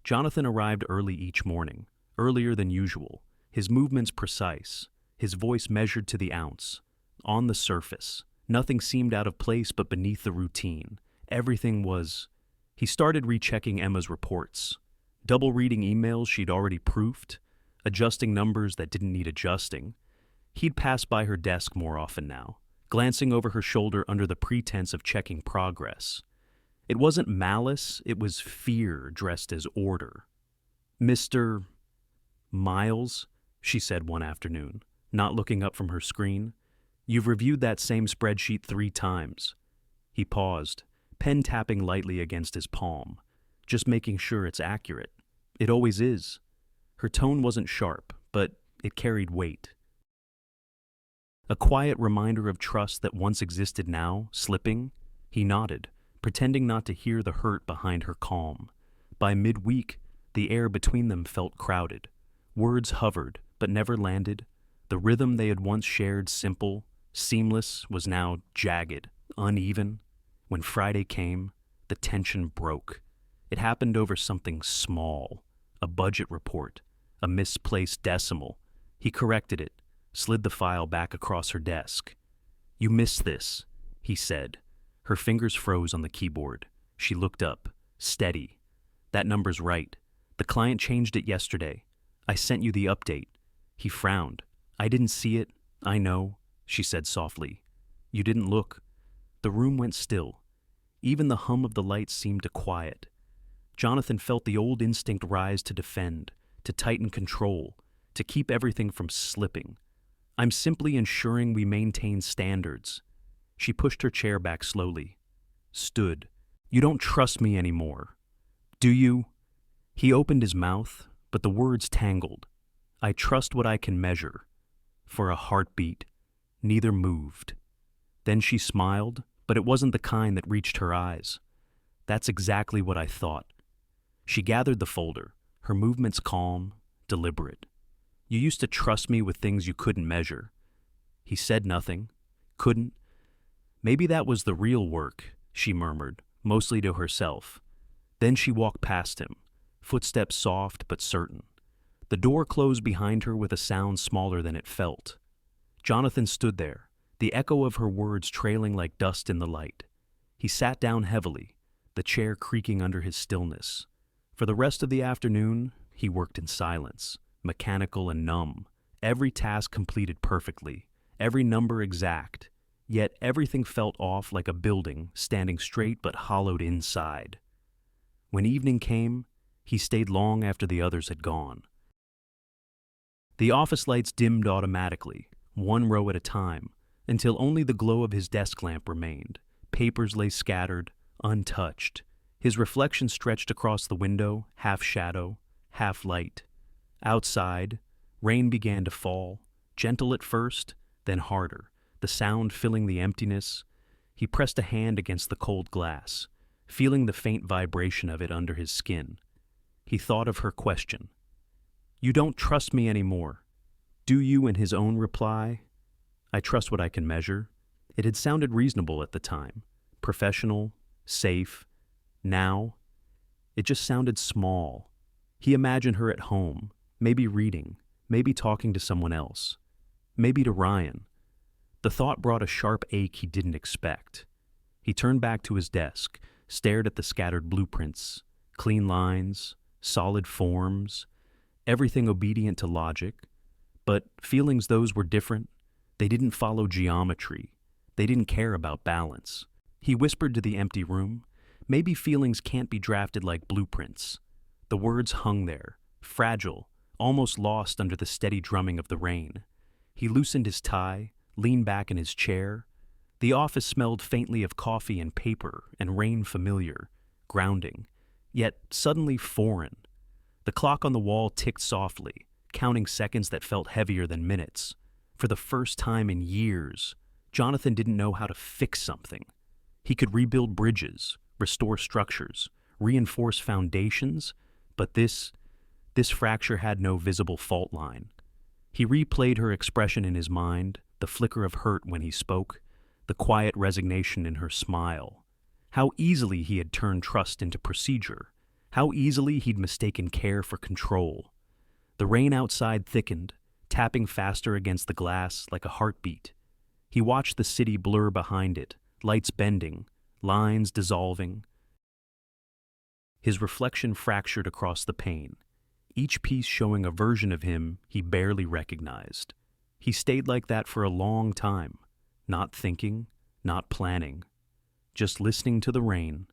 Jonathan arrived early each morning, earlier than usual, his movements precise, his voice measured to the ounce. On the surface, nothing seemed out of place, but beneath the routine, everything was. He started rechecking Emma's reports, double-reading emails she'd already proofed, adjusting numbers that didn't need adjusting. He'd pass by her desk more often now, glancing over her shoulder under the pretense of checking progress. It wasn't malice, it was fear dressed as order. "Mr. Miles," she said one afternoon, not looking up from her screen, "you've reviewed that same spreadsheet 3 times. He paused, pen tapping lightly against his palm, just making sure it's accurate. "It always is." Her tone wasn't sharp, but it carried weight. A quiet reminder of trust that once existed now, slipping. He nodded, pretending not to hear the hurt behind her calm. By midweek, the air between them felt crowded. Words hovered, but never landed. The rhythm they had once shared, simple, seamless, was now jagged, uneven. When Friday came, the tension broke. It happened over something small, a budget report, a misplaced decimal. He corrected it, slid the file back across her desk. "You missed this," he said. Her fingers froze on the keyboard. She looked up, steady. "That number's right. The client changed it yesterday. I sent you the update." He frowned. "I didn't see it. I know," she said softly. "You didn't look." The room went still. Even the hum of the lights seemed to quiet. Jonathan felt the old instinct rise to defend, to tighten control, to keep everything from slipping. "I'm simply ensuring we maintain standards." She pushed her chair back slowly. Stood. "You don't trust me anymore, do you?" He opened his mouth, but the words tangled. "I trust what I can measure." For a heartbeat, neither moved. Then she smiled, but it wasn't the kind that reached her eyes. "That's exactly what I thought." She gathered the folder, her movements calm, deliberate. "You used to trust me with things you couldn't measure." He said nothing. Couldn't. Maybe that was the real work, she murmured, mostly to herself. Then she walked past him, footsteps soft but certain. The door closed behind her with a sound smaller than it felt. Jonathan stood there, the echo of her words trailing like dust in the light. He sat down heavily, the chair creaking under his stillness. For the rest of the afternoon, he worked in silence, mechanical and numb, every task completed perfectly, every number exact, yet everything felt off like a building standing straight but hollowed inside. When evening came, he stayed long after the others had gone. The office lights dimmed automatically, one row at a time, until only the glow of his desk lamp remained. Papers lay scattered, untouched. His reflection stretched across the window, half shadow, half light. Outside, rain began to fall, gentle at first, then harder, the sound filling the emptiness. He pressed a hand against the cold glass, feeling the faint vibration of it under his skin. He thought of her question. "You don't trust me anymore, do you?" In his own reply, "I trust what I can measure." It had sounded reasonable at the time, professional, safe. Now, it just sounded small. He imagined her at home, maybe reading, maybe talking to someone else, maybe to Ryan. The thought brought a sharp ache he didn't expect. He turned back to his desk, stared at the scattered blueprints, clean lines, solid forms, everything obedient to logic. But feelings those were different. They didn't follow geometry. They didn't care about balance. He whispered to the empty room, "Maybe feelings can't be drafted like blueprints." The words hung there, fragile, almost lost under the steady drumming of the rain. He loosened his tie, leaned back in his chair. The office smelled faintly of coffee and paper and rain, familiar, grounding, yet suddenly foreign. The clock on the wall ticked softly, counting seconds that felt heavier than minutes. For the first time in years, Jonathan didn't know how to fix something. He could rebuild bridges, restore structures, reinforce foundations, but this fracture had no visible fault line. He replayed her expression in his mind, the flicker of hurt when he spoke, the quiet resignation in her smile. How easily he had turned trust into procedure. How easily he'd mistaken care for control. The rain outside thickened, tapping faster against the glass like a heartbeat. He watched the city blur behind it, lights bending, lines dissolving. His reflection fractured across the pane, each piece showing a version of him he barely recognized. He stayed like that for a long time, not thinking, not planning, just listening to the rain,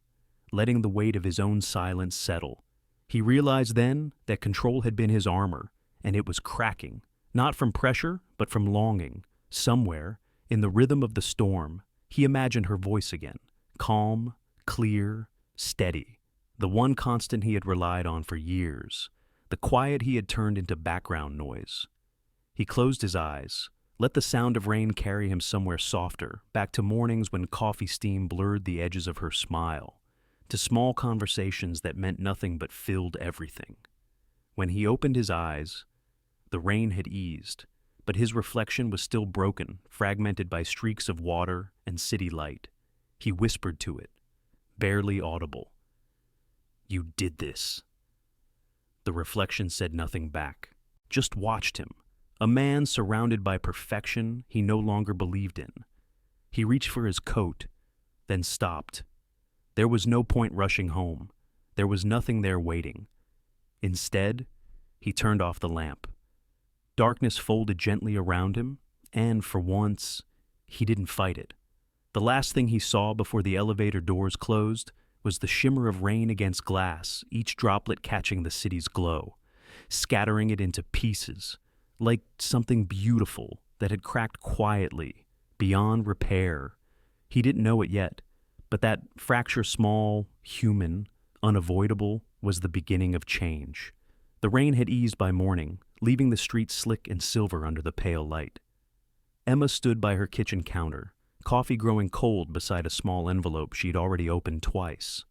letting the weight of his own silence settle. He realized then that control had been his armor, and it was cracking, not from pressure, but from longing. Somewhere, in the rhythm of the storm, he imagined her voice again, calm, clear, steady, the one constant he had relied on for years, the quiet he had turned into background noise. He closed his eyes, let the sound of rain carry him somewhere softer, back to mornings when coffee steam blurred the edges of her smile, to small conversations that meant nothing but filled everything. When he opened his eyes, the rain had eased, but his reflection was still broken, fragmented by streaks of water and city light. He whispered to it, barely audible. "You did this." The reflection said nothing back, just watched him, a man surrounded by perfection he no longer believed in. He reached for his coat, then stopped. There was no point rushing home. There was nothing there waiting. Instead, he turned off the lamp. Darkness folded gently around him, and for once, he didn't fight it. The last thing he saw before the elevator doors closed was the shimmer of rain against glass, each droplet catching the city's glow, scattering it into pieces, like something beautiful that had cracked quietly, beyond repair. He didn't know it yet, but that fracture, small, human, unavoidable, was the beginning of change. The rain had eased by morning, leaving the streets slick and silver under the pale light. Emma stood by her kitchen counter, coffee growing cold beside a small envelope she'd already opened twice.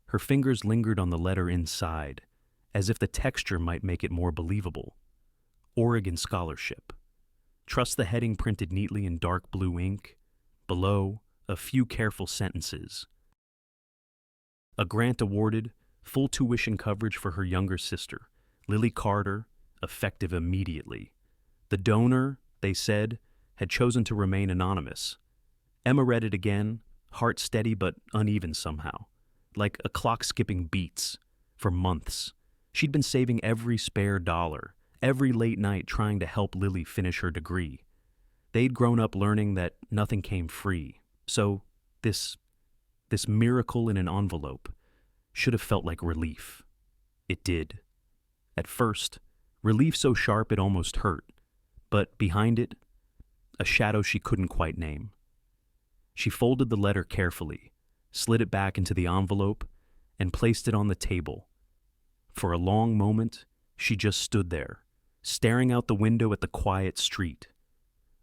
Her fingers lingered on the letter inside, as if the texture might make it more believable. Oregon Scholarship. Trust the heading printed neatly in dark blue ink. Below, a few careful sentences. A grant awarded, full tuition coverage for her younger sister, Lily Carter, effective immediately. The donor, they said, had chosen to remain anonymous. Emma read it again, heart steady but uneven somehow, like a clock skipping beats. For months, she'd been saving every spare dollar, every late night trying to help Lily finish her degree. They'd grown up learning that nothing came free, so this miracle in an envelope should have felt like relief. It did. At first, relief so sharp it almost hurt, but behind it, a shadow she couldn't quite name. She folded the letter carefully, slid it back into the envelope, and placed it on the table. For a long moment, she just stood there, staring out the window at the quiet street.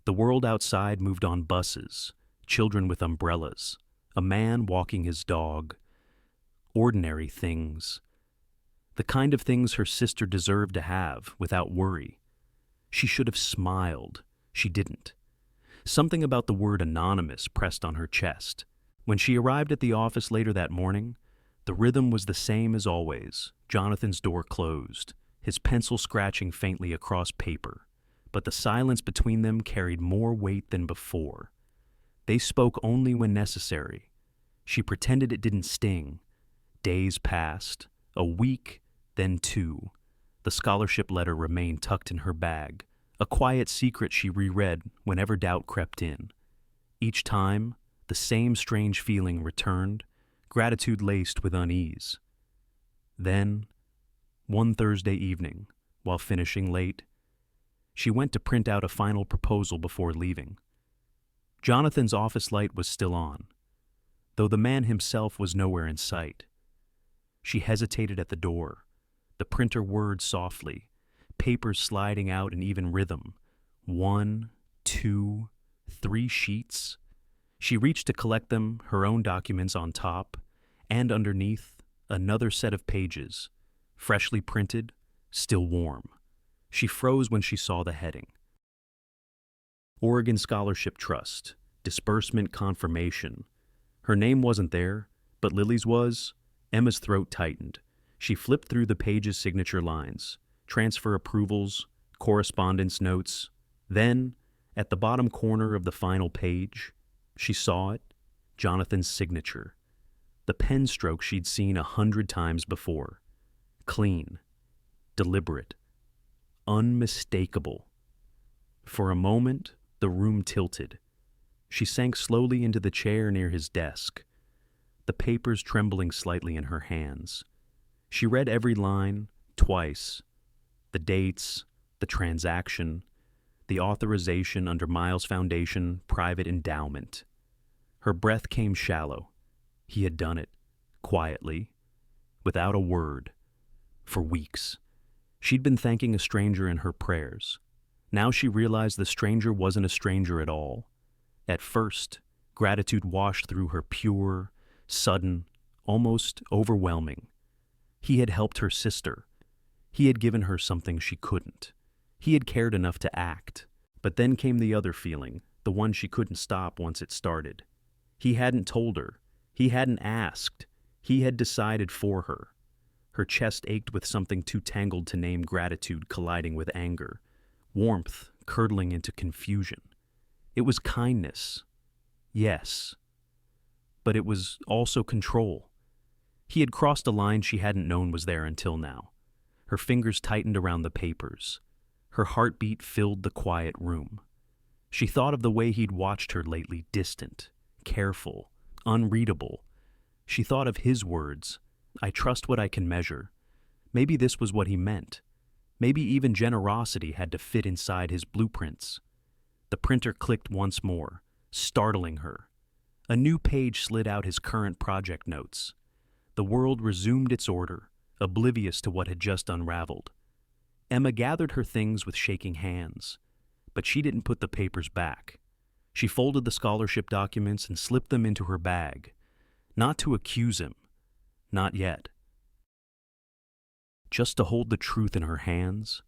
The world outside moved on buses, children with umbrellas, a man walking his dog. Ordinary things. The kind of things her sister deserved to have without worry. She should have smiled. She didn't. Something about the word anonymous pressed on her chest. When she arrived at the office later that morning, the rhythm was the same as always. Jonathan's door closed, his pencil scratching faintly across paper. But the silence between them carried more weight than before. They spoke only when necessary. She pretended it didn't sting. Days passed, a week, then 2. The scholarship letter remained tucked in her bag, a quiet secret she reread whenever doubt crept in. Each time, the same strange feeling returned, gratitude laced with unease. Then, one Thursday evening, while finishing late, she went to print out a final proposal before leaving. Jonathan's office light was still on, though the man himself was nowhere in sight. She hesitated at the door, the printer whirred softly, papers sliding out in even rhythm. 1, 2, 3 sheets. She reached to collect them, her own documents on top, and underneath, another set of pages, freshly printed, still warm. She froze when she saw the heading. Oregon Scholarship Trust, disbursement confirmation. Her name wasn't there, but Lily's was. Emma's throat tightened. She flipped through the page's signature lines, transfer approvals, correspondence notes. Then, at the bottom corner of the final page, she saw it, Jonathan's signature. The pen stroke she'd seen 100 times before. Clean, deliberate, unmistakable. For a moment, the room tilted. She sank slowly into the chair near his desk, the papers trembling slightly in her hands. She read every line, twice, the dates, the transaction, the authorization under Miles Foundation private endowment. Her breath came shallow. He had done it, quietly, without a word, for weeks. She'd been thanking a stranger in her prayers. Now she realized the stranger wasn't a stranger at all. At first, gratitude washed through her pure, sudden, almost overwhelming. He had helped her sister. He had given her something she couldn't. He had cared enough to act. But then came the other feeling, the one she couldn't stop once it started. He hadn't told her. He hadn't asked. He had decided for her. Her chest ached with something too tangled to name gratitude colliding with anger, warmth curdling into confusion. It was kindness. Yes. But it was also control. He had crossed a line she hadn't known was there until now. Her fingers tightened around the papers. Her heartbeat filled the quiet room. She thought of the way he'd watched her lately, distant, careful, unreadable. She thought of his words, "I trust what I can measure." Maybe this was what he meant. Maybe even generosity had to fit inside his blueprints. The printer clicked once more, startling her. A new page slid out his current project notes. The world resumed its order, oblivious to what had just unraveled. Emma gathered her things with shaking hands, but she didn't put the papers back. She folded the scholarship documents and slipped them into her bag, not to accuse him, not yet. Just to hold the truth in her hands.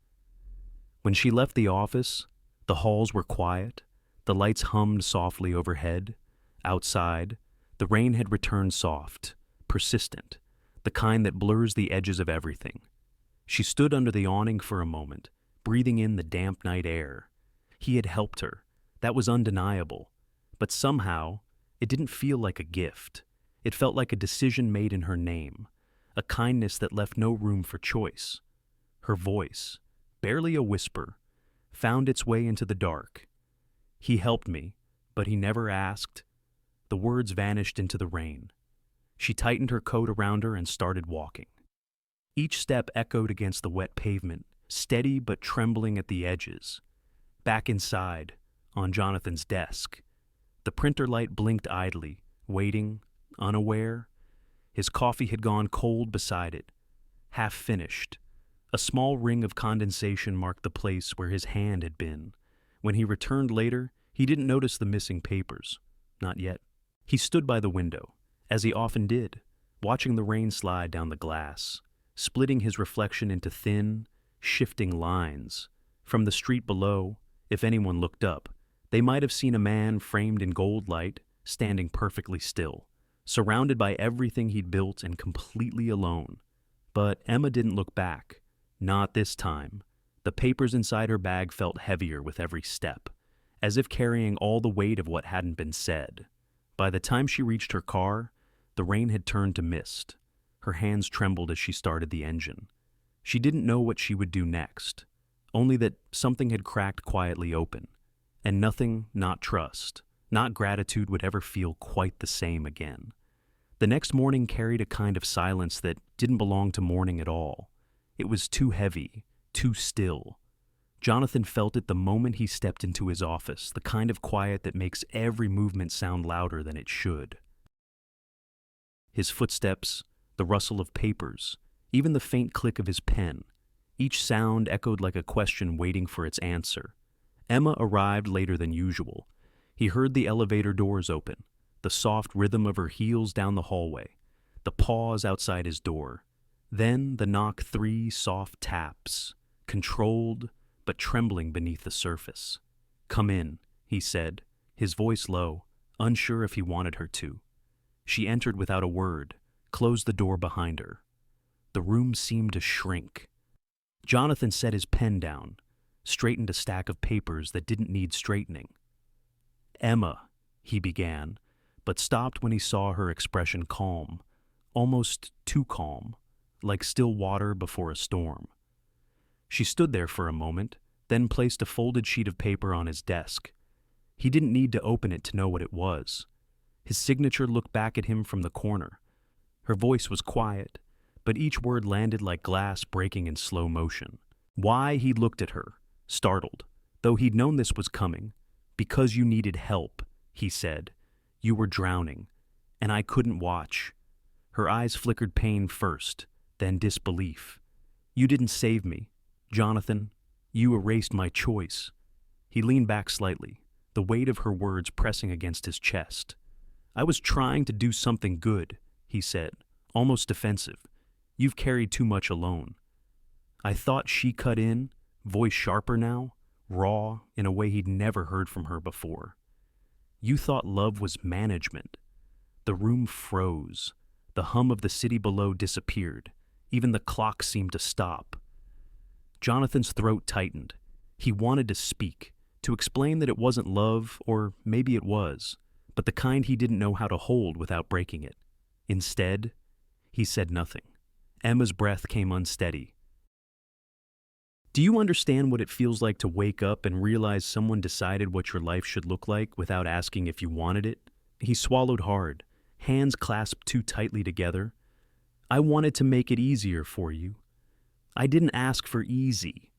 When she left the office, the halls were quiet, the lights hummed softly overhead. Outside, the rain had returned soft, persistent, the kind that blurs the edges of everything. She stood under the awning for a moment, breathing in the damp night air. He had helped her. That was undeniable. But somehow, it didn't feel like a gift. It felt like a decision made in her name, a kindness that left no room for choice. Her voice, barely a whisper, found its way into the dark. "He helped me, but he never asked." The words vanished into the rain. She tightened her coat around her and started walking. Each step echoed against the wet pavement, steady but trembling at the edges. Back inside, on Jonathan's desk, the printer light blinked idly, waiting, unaware. His coffee had gone cold beside it, half finished. A small ring of condensation marked the place where his hand had been. When he returned later, he didn't notice the missing papers. Not yet. He stood by the window, as he often did, watching the rain slide down the glass, splitting his reflection into thin, shifting lines. From the street below, if anyone looked up, they might have seen a man framed in gold light, standing perfectly still, surrounded by everything he'd built and completely alone. But Emma didn't look back. Not this time. The papers inside her bag felt heavier with every step, as if carrying all the weight of what hadn't been said. By the time she reached her car, the rain had turned to mist. Her hands trembled as she started the engine. She didn't know what she would do next, only that something had cracked quietly open, and nothing, not trust, not gratitude, would ever feel quite the same again. The next morning carried a kind of silence that didn't belong to morning at all. It was too heavy, too still. Jonathan felt it the moment he stepped into his office, the kind of quiet that makes every movement sound louder than it should. His footsteps, the rustle of papers, even the faint click of his pen, each sound echoed like a question waiting for its answer. Emma arrived later than usual. He heard the elevator doors open, the soft rhythm of her heels down the hallway, the pause outside his door. Then the knock, 3 soft taps, controlled but trembling beneath the surface. "Come in," he said, his voice low, unsure if he wanted her to. She entered without a word, closed the door behind her. The room seemed to shrink. Jonathan set his pen down, straightened a stack of papers that didn't need straightening. "Emma," he began, but stopped when he saw her expression calm, almost too calm, like still water before a storm. She stood there for a moment, then placed a folded sheet of paper on his desk. He didn't need to open it to know what it was. His signature looked back at him from the corner. Her voice was quiet, but each word landed like glass breaking in slow motion. Why, he looked at her, startled, though he'd known this was coming. Because you needed help, he said. You were drowning, and I couldn't watch. Her eyes flickered pain first, then disbelief. You didn't save me, Jonathan. You erased my choice. He leaned back slightly, the weight of her words pressing against his chest. I was trying to do something good, he said, almost defensive. You've carried too much alone. I thought, she cut in, voice sharper now, raw in a way he'd never heard from her before. You thought love was management. The room froze. The hum of the city below disappeared. Even the clock seemed to stop. Jonathan's throat tightened. He wanted to speak, to explain that it wasn't love, or maybe it was, but the kind he didn't know how to hold without breaking it. Instead, he said nothing. Emma's breath came unsteady. Do you understand what it feels like to wake up and realize someone decided what your life should look like without asking if you wanted it? He swallowed hard, hands clasped too tightly together. I wanted to make it easier for you. I didn't ask for easy.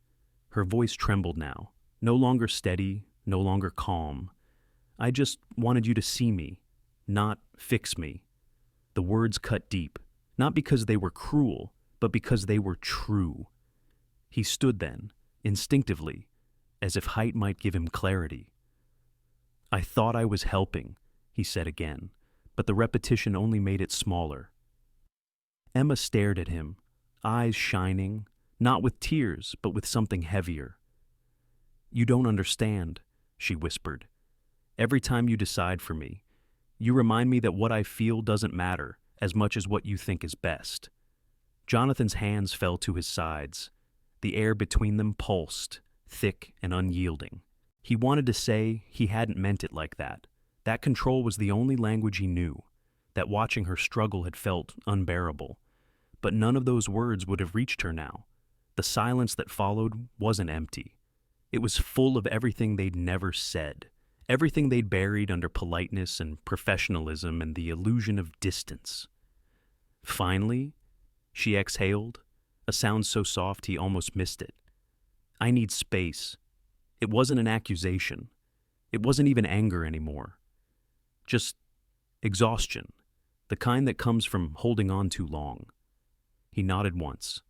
Her voice trembled now, no longer steady, no longer calm. I just wanted you to see me, not fix me. The words cut deep, not because they were cruel, but because they were true. He stood then, instinctively, as if height might give him clarity. I thought I was helping, he said again, but the repetition only made it smaller. Emma stared at him, eyes shining, not with tears, but with something heavier. You don't understand, she whispered. Every time you decide for me, you remind me that what I feel doesn't matter as much as what you think is best. Jonathan's hands fell to his sides. The air between them pulsed, thick and unyielding. He wanted to say he hadn't meant it like that. That control was the only language he knew, that watching her struggle had felt unbearable. But none of those words would have reached her now. The silence that followed wasn't empty. It was full of everything they'd never said, everything they'd buried under politeness and professionalism and the illusion of distance. Finally, she exhaled, a sound so soft he almost missed it. I need space. It wasn't an accusation. It wasn't even anger anymore. Just exhaustion, the kind that comes from holding on too long. He nodded once,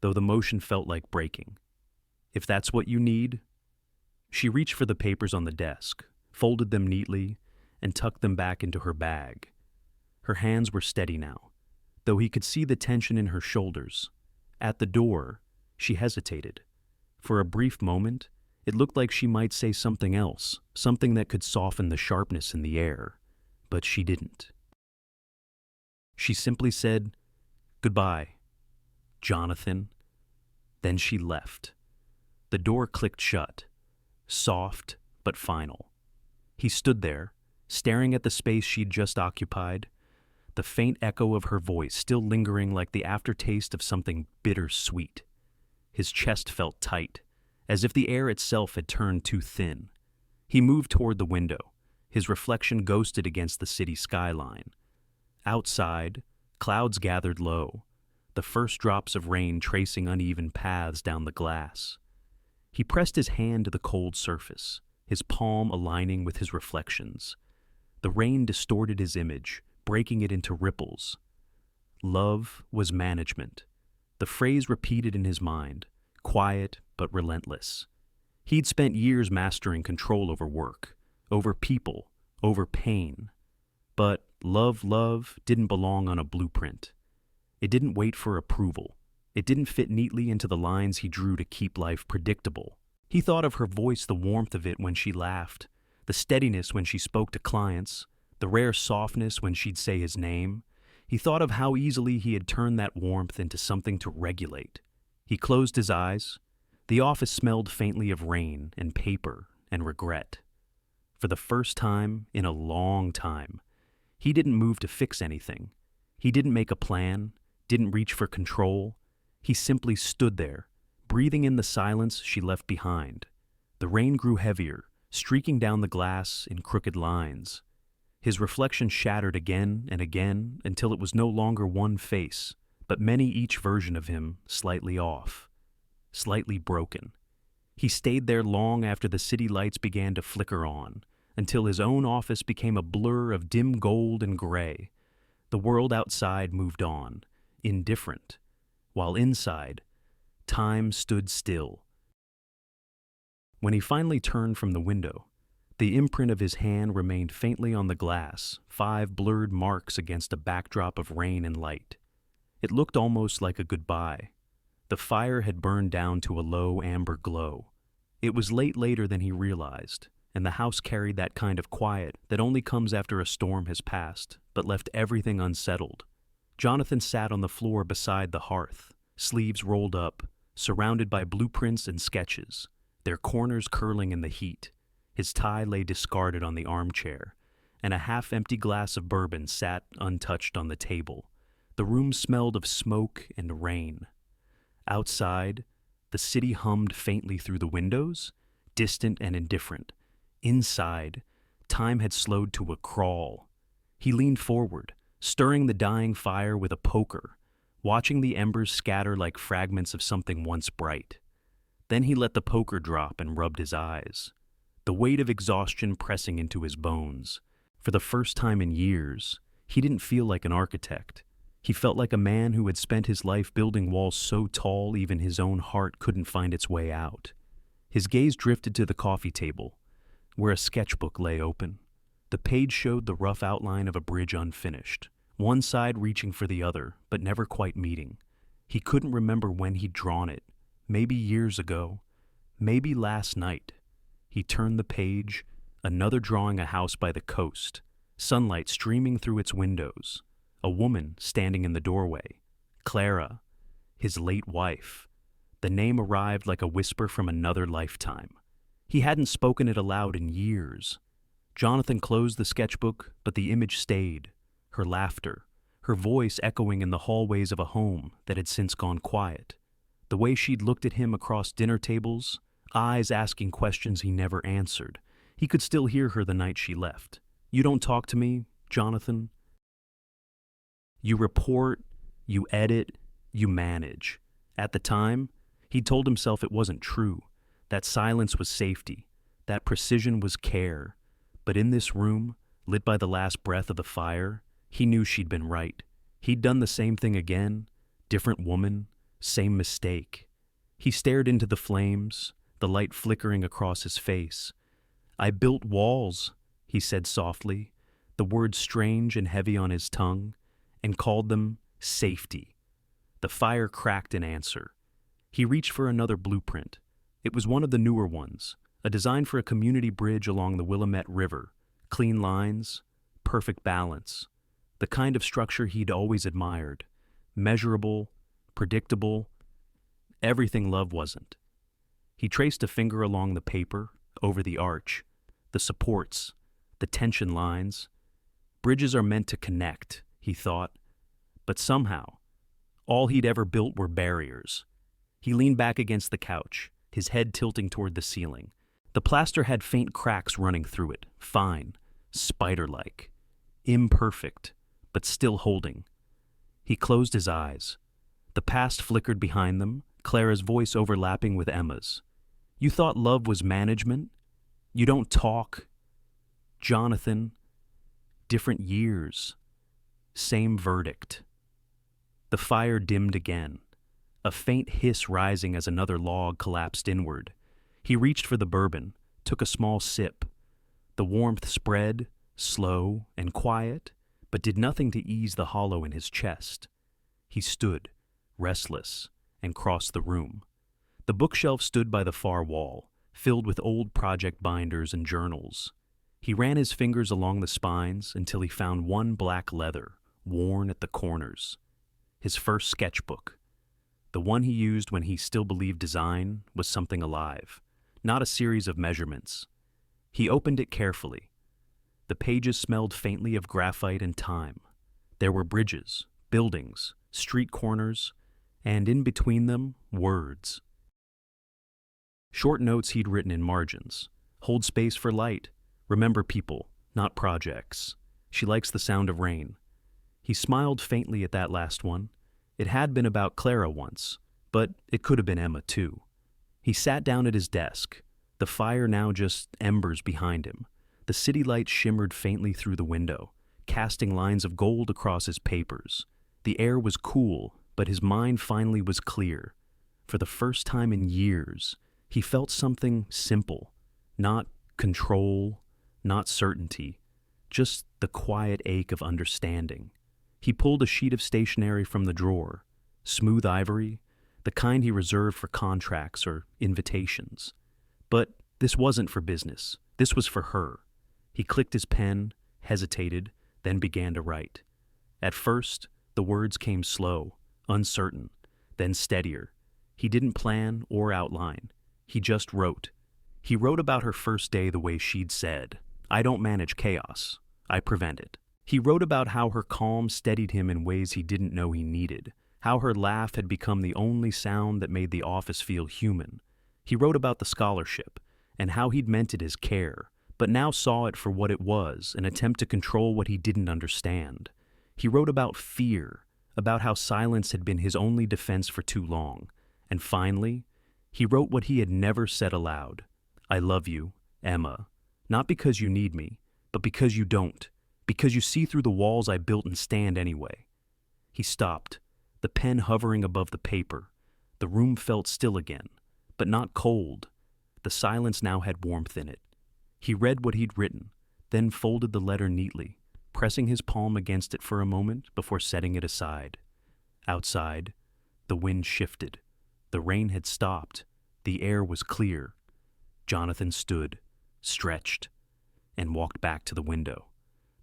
though the motion felt like breaking. If that's what you need. She reached for the papers on the desk, folded them neatly, and tucked them back into her bag. Her hands were steady now, though he could see the tension in her shoulders. At the door, she hesitated. For a brief moment, it looked like she might say something else, something that could soften the sharpness in the air, but she didn't. She simply said, "Goodbye, Jonathan." Then she left. The door clicked shut, soft but final. He stood there, staring at the space she'd just occupied, the faint echo of her voice still lingering like the aftertaste of something bittersweet. His chest felt tight, as if the air itself had turned too thin. He moved toward the window, his reflection ghosted against the city skyline. Outside, clouds gathered low, the first drops of rain tracing uneven paths down the glass. He pressed his hand to the cold surface, his palm aligning with his reflections. The rain distorted his image, breaking it into ripples. Love was management. The phrase repeated in his mind, quiet but relentless. He'd spent years mastering control over work, over people, over pain. But love didn't belong on a blueprint. It didn't wait for approval. It didn't fit neatly into the lines he drew to keep life predictable. He thought of her voice, the warmth of it when she laughed, the steadiness when she spoke to clients, the rare softness when she'd say his name. He thought of how easily he had turned that warmth into something to regulate. He closed his eyes. The office smelled faintly of rain and paper and regret. For the first time in a long time, he didn't move to fix anything. He didn't make a plan, didn't reach for control. He simply stood there, breathing in the silence she left behind. The rain grew heavier, streaking down the glass in crooked lines. His reflection shattered again and again until it was no longer one face, but many, each version of him slightly off, slightly broken. He stayed there long after the city lights began to flicker on, until his own office became a blur of dim gold and gray. The world outside moved on, indifferent, while inside, time stood still. When he finally turned from the window, the imprint of his hand remained faintly on the glass, 5 blurred marks against a backdrop of rain and light. It looked almost like a goodbye. The fire had burned down to a low amber glow. It was late later than he realized, and the house carried that kind of quiet that only comes after a storm has passed, but left everything unsettled. Jonathan sat on the floor beside the hearth, sleeves rolled up, surrounded by blueprints and sketches, their corners curling in the heat. His tie lay discarded on the armchair, and a half-empty glass of bourbon sat untouched on the table. The room smelled of smoke and rain. Outside, the city hummed faintly through the windows, distant and indifferent. Inside, time had slowed to a crawl. He leaned forward, stirring the dying fire with a poker, watching the embers scatter like fragments of something once bright. Then he let the poker drop and rubbed his eyes, the weight of exhaustion pressing into his bones. For the first time in years, he didn't feel like an architect. He felt like a man who had spent his life building walls so tall even his own heart couldn't find its way out. His gaze drifted to the coffee table, where a sketchbook lay open. The page showed the rough outline of a bridge unfinished, one side reaching for the other, but never quite meeting. He couldn't remember when he'd drawn it, maybe years ago, maybe last night. He turned the page, another drawing, a house by the coast, sunlight streaming through its windows, a woman standing in the doorway, Clara, his late wife. The name arrived like a whisper from another lifetime. He hadn't spoken it aloud in years. Jonathan closed the sketchbook, but the image stayed, her laughter, her voice echoing in the hallways of a home that had since gone quiet. The way she'd looked at him across dinner tables, eyes asking questions he never answered. He could still hear her the night she left. "You don't talk to me, Jonathan. You report, you edit, you manage." At the time, he told himself it wasn't true. That silence was safety. That precision was care. But in this room, lit by the last breath of the fire, he knew she'd been right. He'd done the same thing again, different woman, same mistake. He stared into the flames, the light flickering across his face. "I built walls," he said softly, the words strange and heavy on his tongue, and called them safety. The fire cracked in answer. He reached for another blueprint. It was one of the newer ones, a design for a community bridge along the Willamette River. Clean lines, perfect balance, the kind of structure he'd always admired. Measurable, predictable, everything love wasn't. He traced a finger along the paper, over the arch, the supports, the tension lines. Bridges are meant to connect, he thought, but somehow, all he'd ever built were barriers. He leaned back against the couch, his head tilting toward the ceiling. The plaster had faint cracks running through it, fine, spider-like, imperfect, but still holding. He closed his eyes. The past flickered behind them, Clara's voice overlapping with Emma's. "You thought love was management? You don't talk. Jonathan, different years, same verdict." The fire dimmed again, a faint hiss rising as another log collapsed inward. He reached for the bourbon, took a small sip. The warmth spread, slow and quiet, but did nothing to ease the hollow in his chest. He stood, restless, and crossed the room. The bookshelf stood by the far wall, filled with old project binders and journals. He ran his fingers along the spines until he found one black leather, worn at the corners. His first sketchbook. The one he used when he still believed design was something alive, not a series of measurements. He opened it carefully. The pages smelled faintly of graphite and time. There were bridges, buildings, street corners, and in between them, words. Short notes he'd written in margins, Hold space for light. Remember people, not projects. She likes the sound of rain. He smiled faintly at that last one. It had been about Clara once, but it could have been Emma too. He sat down at his desk, the fire now just embers behind him. The city lights shimmered faintly through the window, casting lines of gold across his papers. The air was cool, but his mind finally was clear. For the first time in years, he felt something simple. Not control, not certainty, just the quiet ache of understanding. He pulled a sheet of stationery from the drawer, smooth ivory, the kind he reserved for contracts or invitations. But this wasn't for business. This was for her. He clicked his pen, hesitated, then began to write. At first, the words came slow, uncertain, then steadier. He didn't plan or outline. He just wrote. He wrote about her first day the way she'd said, "I don't manage chaos. I prevent it." He wrote about how her calm steadied him in ways he didn't know he needed, how her laugh had become the only sound that made the office feel human. He wrote about the scholarship, and how he'd meant it as care, but now saw it for what it was, an attempt to control what he didn't understand. He wrote about fear, about how silence had been his only defense for too long. And finally, he wrote what he had never said aloud. "I love you, Emma, not because you need me, but because you don't, because you see through the walls I built and stand anyway." He stopped, the pen hovering above the paper. The room felt still again, but not cold. The silence now had warmth in it. He read what he'd written, then folded the letter neatly, pressing his palm against it for a moment before setting it aside. Outside, the wind shifted. The rain had stopped. The air was clear. Jonathan stood, stretched, and walked back to the window.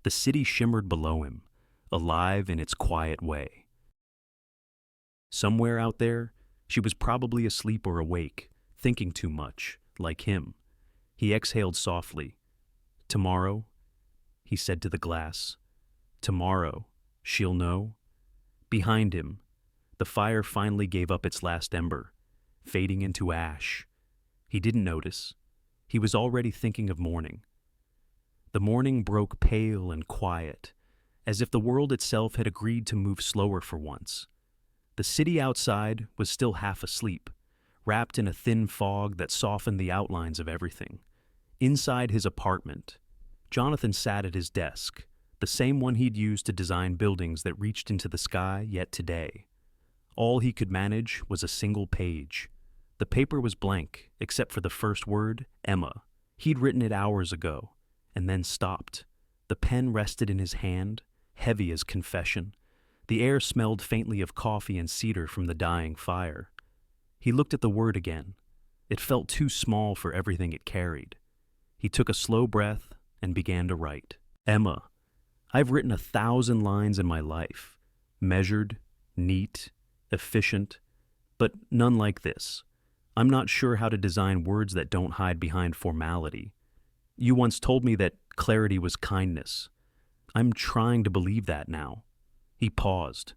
The city shimmered below him, alive in its quiet way. Somewhere out there, she was probably asleep or awake, thinking too much, like him. He exhaled softly. "Tomorrow," he said to the glass. "Tomorrow, she'll know." Behind him, the fire finally gave up its last ember, fading into ash. He didn't notice. He was already thinking of morning. The morning broke pale and quiet, as if the world itself had agreed to move slower for once. The city outside was still half asleep, wrapped in a thin fog that softened the outlines of everything. Inside his apartment, Jonathan sat at his desk, the same one he'd used to design buildings that reached into the sky yet today. All he could manage was a single page. The paper was blank, except for the first word, Emma. He'd written it hours ago, and then stopped. The pen rested in his hand, heavy as confession. The air smelled faintly of coffee and cedar from the dying fire. He looked at the word again. It felt too small for everything it carried. He took a slow breath and began to write. "Emma, I've written 1,000 lines in my life. Measured, neat, efficient, but none like this. I'm not sure how to design words that don't hide behind formality. You once told me that clarity was kindness. I'm trying to believe that now." He paused,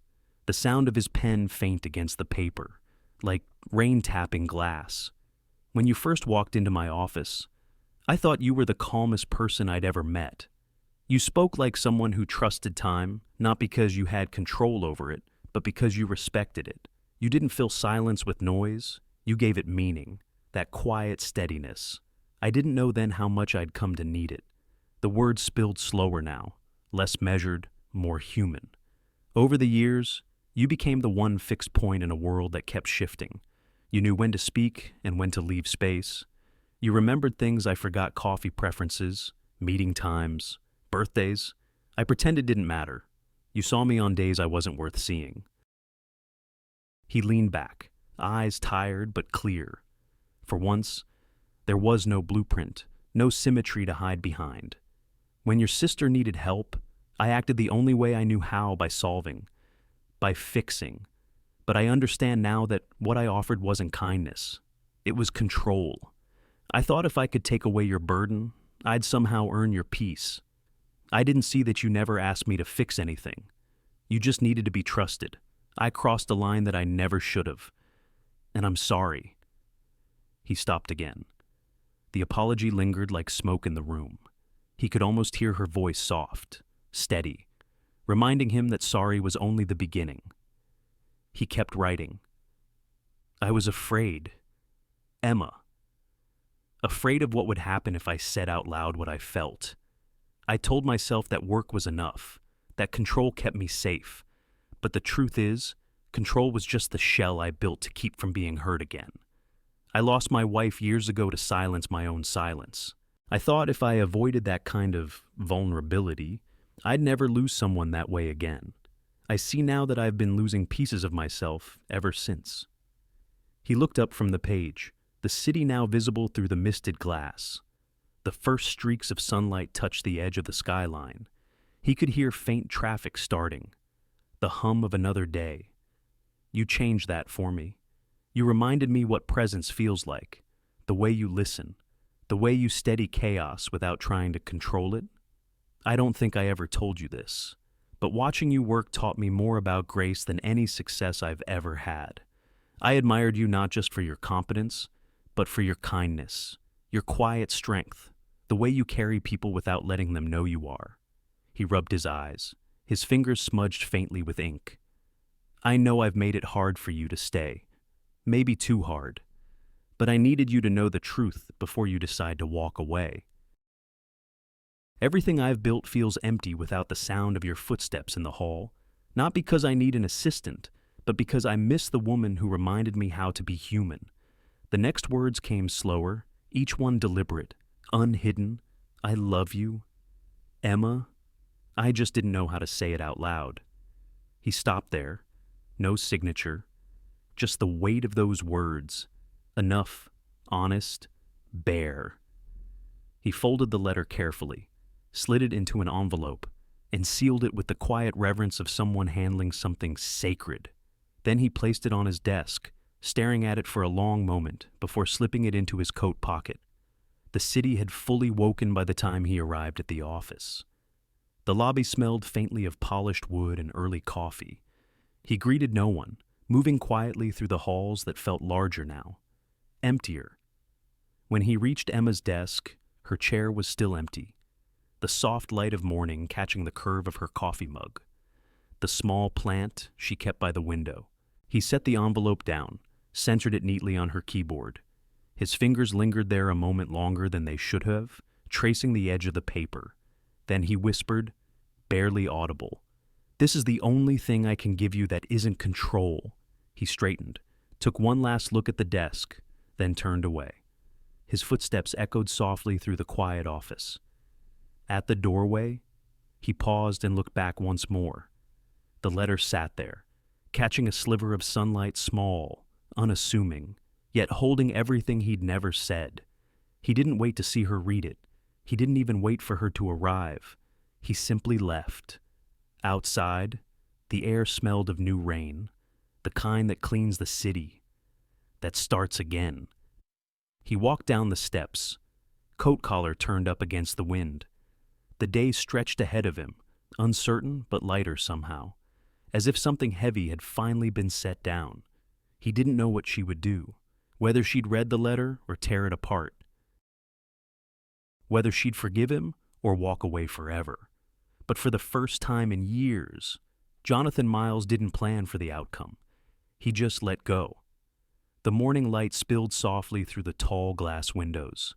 the sound of his pen faint against the paper, like rain tapping glass. "When you first walked into my office, I thought you were the calmest person I'd ever met. You spoke like someone who trusted time, not because you had control over it, but because you respected it. You didn't fill silence with noise. You gave it meaning, that quiet steadiness. I didn't know then how much I'd come to need it." The words spilled slower now, less measured, more human. "Over the years, you became the one fixed point in a world that kept shifting. You knew when to speak and when to leave space. You remembered things I forgot: coffee preferences, meeting times, birthdays. I pretended didn't matter. You saw me on days I wasn't worth seeing." He leaned back, eyes tired but clear. For once, there was no blueprint, no symmetry to hide behind. "When your sister needed help, I acted the only way I knew how, by solving, by fixing. But I understand now that what I offered wasn't kindness. It was control. I thought if I could take away your burden, I'd somehow earn your peace. I didn't see that you never asked me to fix anything. You just needed to be trusted. I crossed a line that I never should have. And I'm sorry." He stopped again. The apology lingered like smoke in the room. He could almost hear her voice soft, steady, reminding him that sorry was only the beginning. He kept writing. I was afraid. Emma. Afraid of what would happen if I said out loud what I felt. I told myself that work was enough, that control kept me safe. But the truth is, control was just the shell I built to keep from being hurt again. I lost my wife years ago to silence my own silence. I thought if I avoided that kind of vulnerability, I'd never lose someone that way again. I see now that I've been losing pieces of myself ever since. He looked up from the page, the city now visible through the misted glass. The first streaks of sunlight touched the edge of the skyline. He could hear faint traffic starting, the hum of another day. You changed that for me. You reminded me what presence feels like, the way you listen, the way you steady chaos without trying to control it. I don't think I ever told you this, but watching you work taught me more about grace than any success I've ever had. I admired you not just for your competence, but for your kindness, your quiet strength, the way you carry people without letting them know you are. He rubbed his eyes, his fingers smudged faintly with ink. I know I've made it hard for you to stay, maybe too hard, but I needed you to know the truth before you decide to walk away. Everything I've built feels empty without the sound of your footsteps in the hall, not because I need an assistant, but because I miss the woman who reminded me how to be human. The next words came slower, each one deliberate, unhidden. I love you. Emma. I just didn't know how to say it out loud. He stopped there. No signature. Just the weight of those words. Enough, honest, bare. He folded the letter carefully, slid it into an envelope, and sealed it with the quiet reverence of someone handling something sacred. Then he placed it on his desk, staring at it for a long moment before slipping it into his coat pocket. The city had fully woken by the time he arrived at the office. The lobby smelled faintly of polished wood and early coffee. He greeted no one, moving quietly through the halls that felt larger now, emptier. When he reached Emma's desk, her chair was still empty, the soft light of morning catching the curve of her coffee mug, the small plant she kept by the window. He set the envelope down, centered it neatly on her keyboard. His fingers lingered there a moment longer than they should have, tracing the edge of the paper. Then he whispered, barely audible, "This is the only thing I can give you that isn't control." He straightened, took one last look at the desk, then turned away. His footsteps echoed softly through the quiet office. At the doorway, he paused and looked back once more. The letter sat there, catching a sliver of sunlight, small, unassuming, yet holding everything he'd never said. He didn't wait to see her read it. He didn't even wait for her to arrive. He simply left. Outside, the air smelled of new rain, the kind that cleans the city, that starts again. He walked down the steps, coat collar turned up against the wind. The day stretched ahead of him, uncertain but lighter somehow, as if something heavy had finally been set down. He didn't know what she would do, whether she'd read the letter or tear it apart, whether she'd forgive him or walk away forever. But for the first time in years, Jonathan Miles didn't plan for the outcome. He just let go. The morning light spilled softly through the tall glass windows,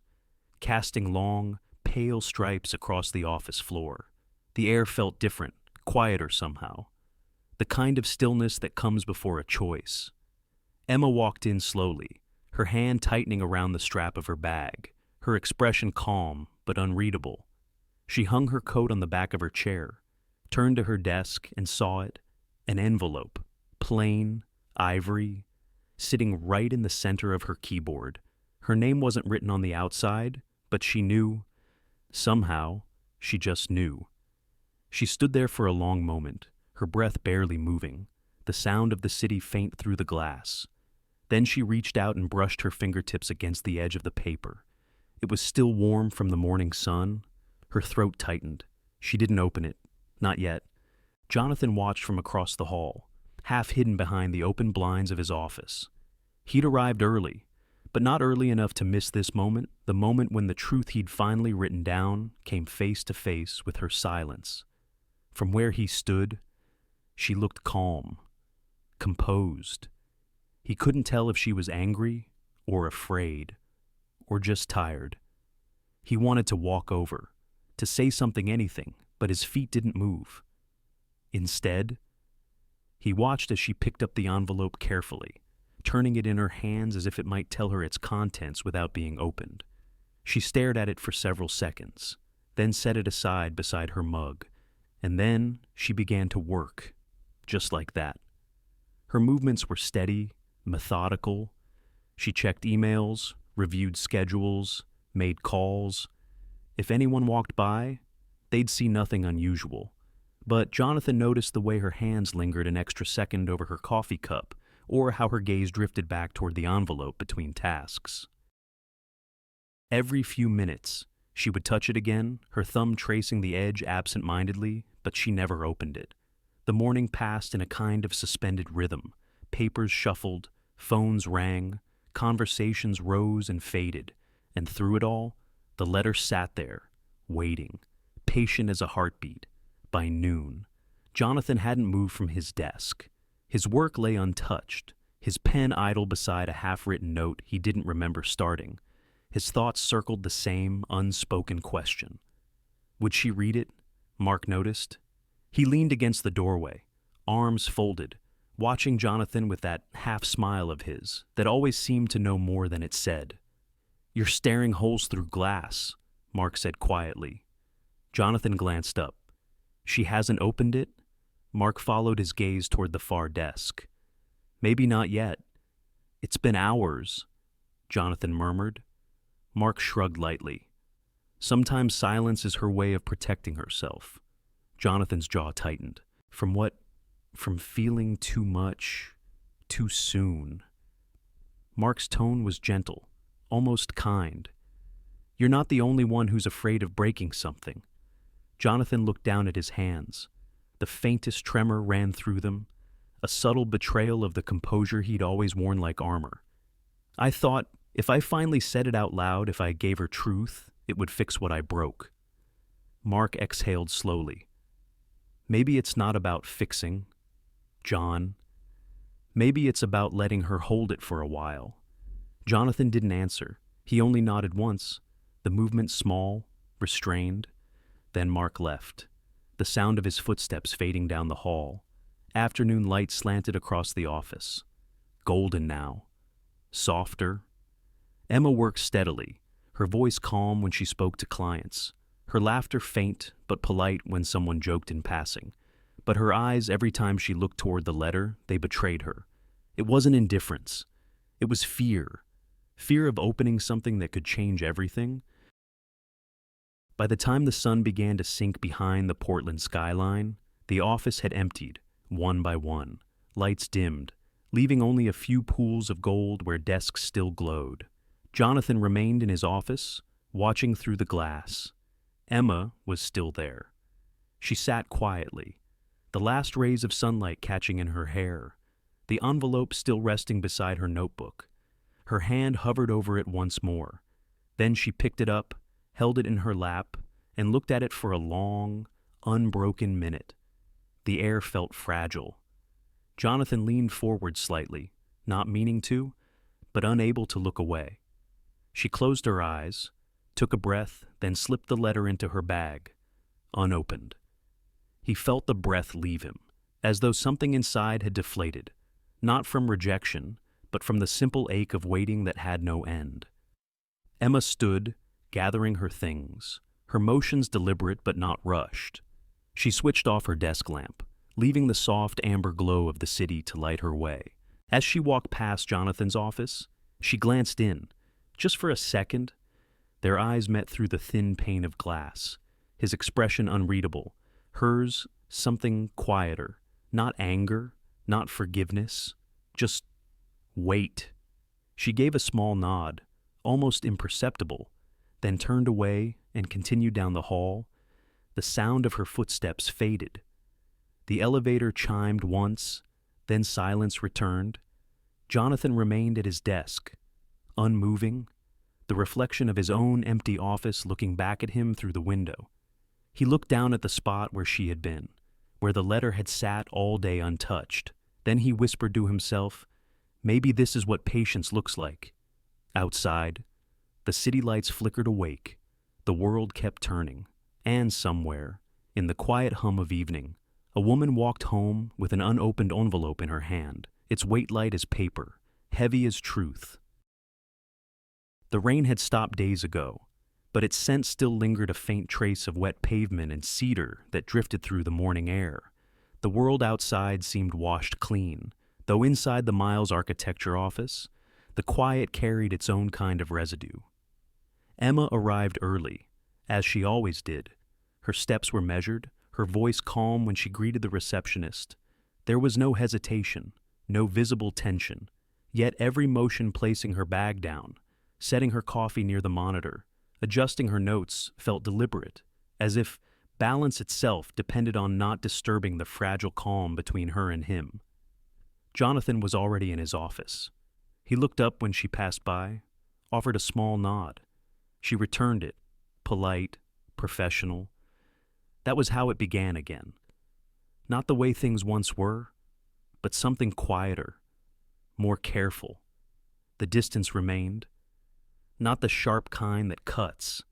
casting long, pale stripes across the office floor. The air felt different, quieter somehow, the kind of stillness that comes before a choice. Emma walked in slowly, her hand tightening around the strap of her bag, her expression calm but unreadable. She hung her coat on the back of her chair, turned to her desk and saw it, an envelope, plain, ivory, sitting right in the center of her keyboard. Her name wasn't written on the outside, but she knew. Somehow, she just knew. She stood there for a long moment, her breath barely moving, the sound of the city faint through the glass. Then she reached out and brushed her fingertips against the edge of the paper. It was still warm from the morning sun. Her throat tightened. She didn't open it. Not yet. Jonathan watched from across the hall, half hidden behind the open blinds of his office. He'd arrived early, But not early enough to miss this moment, the moment when the truth he'd finally written down came face to face with her silence. From where he stood, she looked calm, composed. He couldn't tell if she was angry or afraid or just tired. He wanted to walk over, to say something, anything, but his feet didn't move. Instead, he watched as she picked up the envelope carefully, turning it in her hands as if it might tell her its contents without being opened. She stared at it for several seconds, then set it aside beside her mug, and then she began to work, just like that. Her movements were steady, methodical. She checked emails, reviewed schedules, made calls. If anyone walked by, they'd see nothing unusual. But Jonathan noticed the way her hands lingered an extra second over her coffee cup, or how her gaze drifted back toward the envelope between tasks. Every few minutes, she would touch it again, her thumb tracing the edge absent-mindedly, but she never opened it. The morning passed in a kind of suspended rhythm. Papers shuffled, phones rang, conversations rose and faded, and through it all, the letter sat there, waiting, patient as a heartbeat. By noon, Jonathan hadn't moved from his desk. His work lay untouched, his pen idle beside a half-written note he didn't remember starting. His thoughts circled the same unspoken question. Would she read it? Mark noticed. He leaned against the doorway, arms folded, watching Jonathan with that half-smile of his that always seemed to know more than it said. "You're staring holes through glass," Mark said quietly. Jonathan glanced up. "She hasn't opened it?" Mark followed his gaze toward the far desk. "Maybe not yet. It's been hours," Jonathan murmured. Mark shrugged lightly. Sometimes silence is her way of protecting herself. Jonathan's jaw tightened. From what? From feeling too much, too soon. Mark's tone was gentle, almost kind. "You're not the only one who's afraid of breaking something." Jonathan looked down at his hands. The faintest tremor ran through them, a subtle betrayal of the composure he'd always worn like armor. "I thought, if I finally said it out loud, if I gave her truth, it would fix what I broke." Mark exhaled slowly. "Maybe it's not about fixing, John. Maybe it's about letting her hold it for a while." Jonathan didn't answer. He only nodded once, the movement small, restrained. Then Mark left, the sound of his footsteps fading down the hall. Afternoon light slanted across the office. Golden now. Softer. Emma worked steadily, her voice calm when she spoke to clients, her laughter faint but polite when someone joked in passing. But her eyes, every time she looked toward the letter, they betrayed her. It wasn't indifference. It was fear. Fear of opening something that could change everything. By the time the sun began to sink behind the Portland skyline, the office had emptied, one by one. Lights dimmed, leaving only a few pools of gold where desks still glowed. Jonathan remained in his office, watching through the glass. Emma was still there. She sat quietly, the last rays of sunlight catching in her hair, the envelope still resting beside her notebook. Her hand hovered over it once more. Then she picked it up, held it in her lap, and looked at it for a long, unbroken minute. The air felt fragile. Jonathan leaned forward slightly, not meaning to, but unable to look away. She closed her eyes, took a breath, then slipped the letter into her bag, unopened. He felt the breath leave him, as though something inside had deflated, not from rejection, but from the simple ache of waiting that had no end. Emma stood, gathering her things, her motions deliberate but not rushed. She switched off her desk lamp, leaving the soft amber glow of the city to light her way. As she walked past Jonathan's office, she glanced in, just for a second. Their eyes met through the thin pane of glass, his expression unreadable, hers something quieter, not anger, not forgiveness, just wait. She gave a small nod, almost imperceptible, then turned away and continued down the hall. The sound of her footsteps faded. The elevator chimed once, then silence returned. Jonathan remained at his desk, unmoving, the reflection of his own empty office looking back at him through the window. He looked down at the spot where she had been, where the letter had sat all day untouched. Then he whispered to himself, maybe this is what patience looks like. Outside, the city lights flickered awake. The world kept turning. And somewhere, in the quiet hum of evening, a woman walked home with an unopened envelope in her hand, its weight light as paper, heavy as truth. The rain had stopped days ago, but its scent still lingered, a faint trace of wet pavement and cedar that drifted through the morning air. The world outside seemed washed clean, though inside the Miles Architecture office, the quiet carried its own kind of residue. Emma arrived early, as she always did. Her steps were measured, her voice calm when she greeted the receptionist. There was no hesitation, no visible tension, yet every motion placing her bag down, setting her coffee near the monitor, adjusting her notes felt deliberate, as if balance itself depended on not disturbing the fragile calm between her and him. Jonathan was already in his office. He looked up when she passed by, offered a small nod. She returned it, polite, professional. That was how it began again. Not the way things once were, but something quieter, more careful. The distance remained. Not the sharp kind that cuts,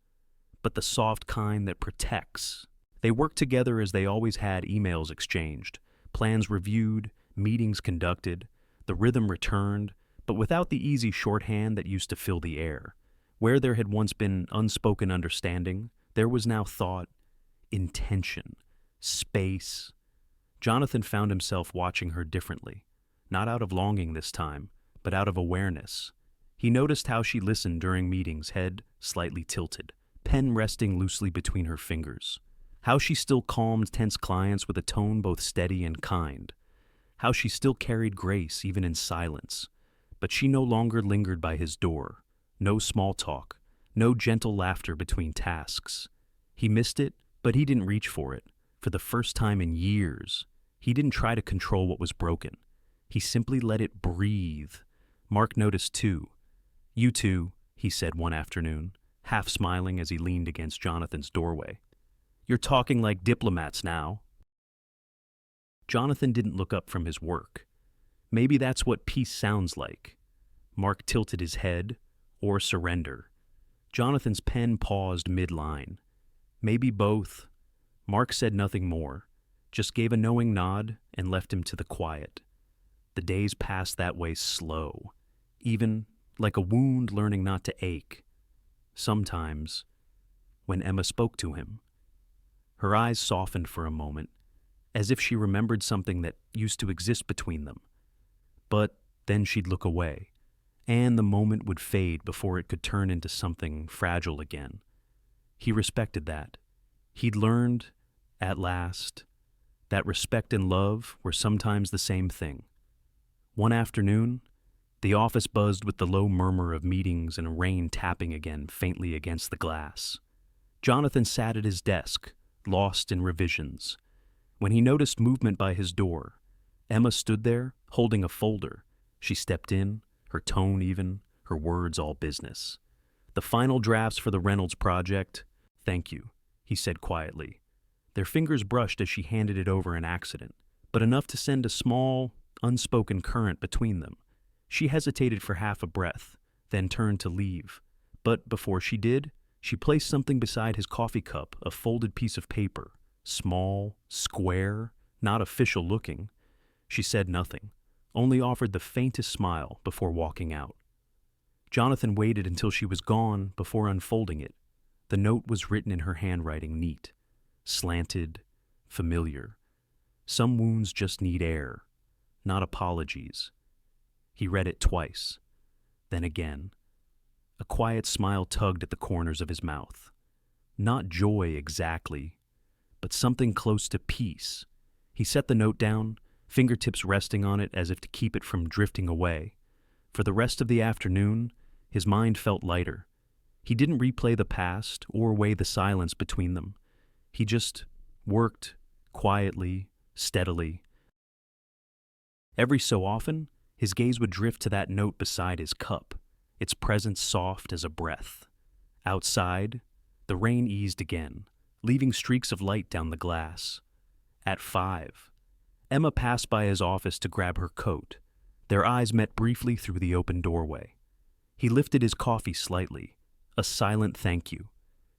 but the soft kind that protects. They worked together as they always had, emails exchanged, plans reviewed, meetings conducted, the rhythm returned, but without the easy shorthand that used to fill the air. Where there had once been unspoken understanding, there was now thought, intention, space. Jonathan found himself watching her differently, not out of longing this time, but out of awareness. He noticed how she listened during meetings, head slightly tilted, pen resting loosely between her fingers. How she still calmed tense clients with a tone both steady and kind. How she still carried grace even in silence. But she no longer lingered by his door. No small talk, no gentle laughter between tasks. He missed it, but he didn't reach for it. For the first time in years, he didn't try to control what was broken. He simply let it breathe. Mark noticed too. "You two," he said one afternoon, half smiling as he leaned against Jonathan's doorway. "You're talking like diplomats now." Jonathan didn't look up from his work. Maybe that's what peace sounds like. Mark tilted his head, or surrender. Jonathan's pen paused mid-line. Maybe both. Mark said nothing more, just gave a knowing nod and left him to the quiet. The days passed that way slow, even like a wound learning not to ache. Sometimes, when Emma spoke to him, her eyes softened for a moment, as if she remembered something that used to exist between them. But then she'd look away, and the moment would fade before it could turn into something fragile again. He respected that. He'd learned, at last, that respect and love were sometimes the same thing. One afternoon, the office buzzed with the low murmur of meetings and rain tapping again faintly against the glass. Jonathan sat at his desk, lost in revisions. When he noticed movement by his door, Emma stood there, holding a folder. She stepped in, her tone even, her words all business. "The final drafts for the Reynolds project. Thank you," he said quietly. Their fingers brushed as she handed it over an accident, but enough to send a small, unspoken current between them. She hesitated for half a breath, then turned to leave. But before she did, she placed something beside his coffee cup, a folded piece of paper. Small, square, not official looking. She said nothing, only offered the faintest smile before walking out. Jonathan waited until she was gone before unfolding it. The note was written in her handwriting, neat, slanted, familiar. Some wounds just need air, not apologies. He read it twice, then again. A quiet smile tugged at the corners of his mouth. Not joy exactly, but something close to peace. He set the note down, fingertips resting on it as if to keep it from drifting away. For the rest of the afternoon, his mind felt lighter. He didn't replay the past or weigh the silence between them. He just worked, quietly, steadily. Every so often, his gaze would drift to that note beside his cup. its presence soft as a breath. Outside, the rain eased again, leaving streaks of light down the glass. At 5, Emma passed by his office to grab her coat. Their eyes met briefly through the open doorway. He lifted his coffee slightly, a silent thank you.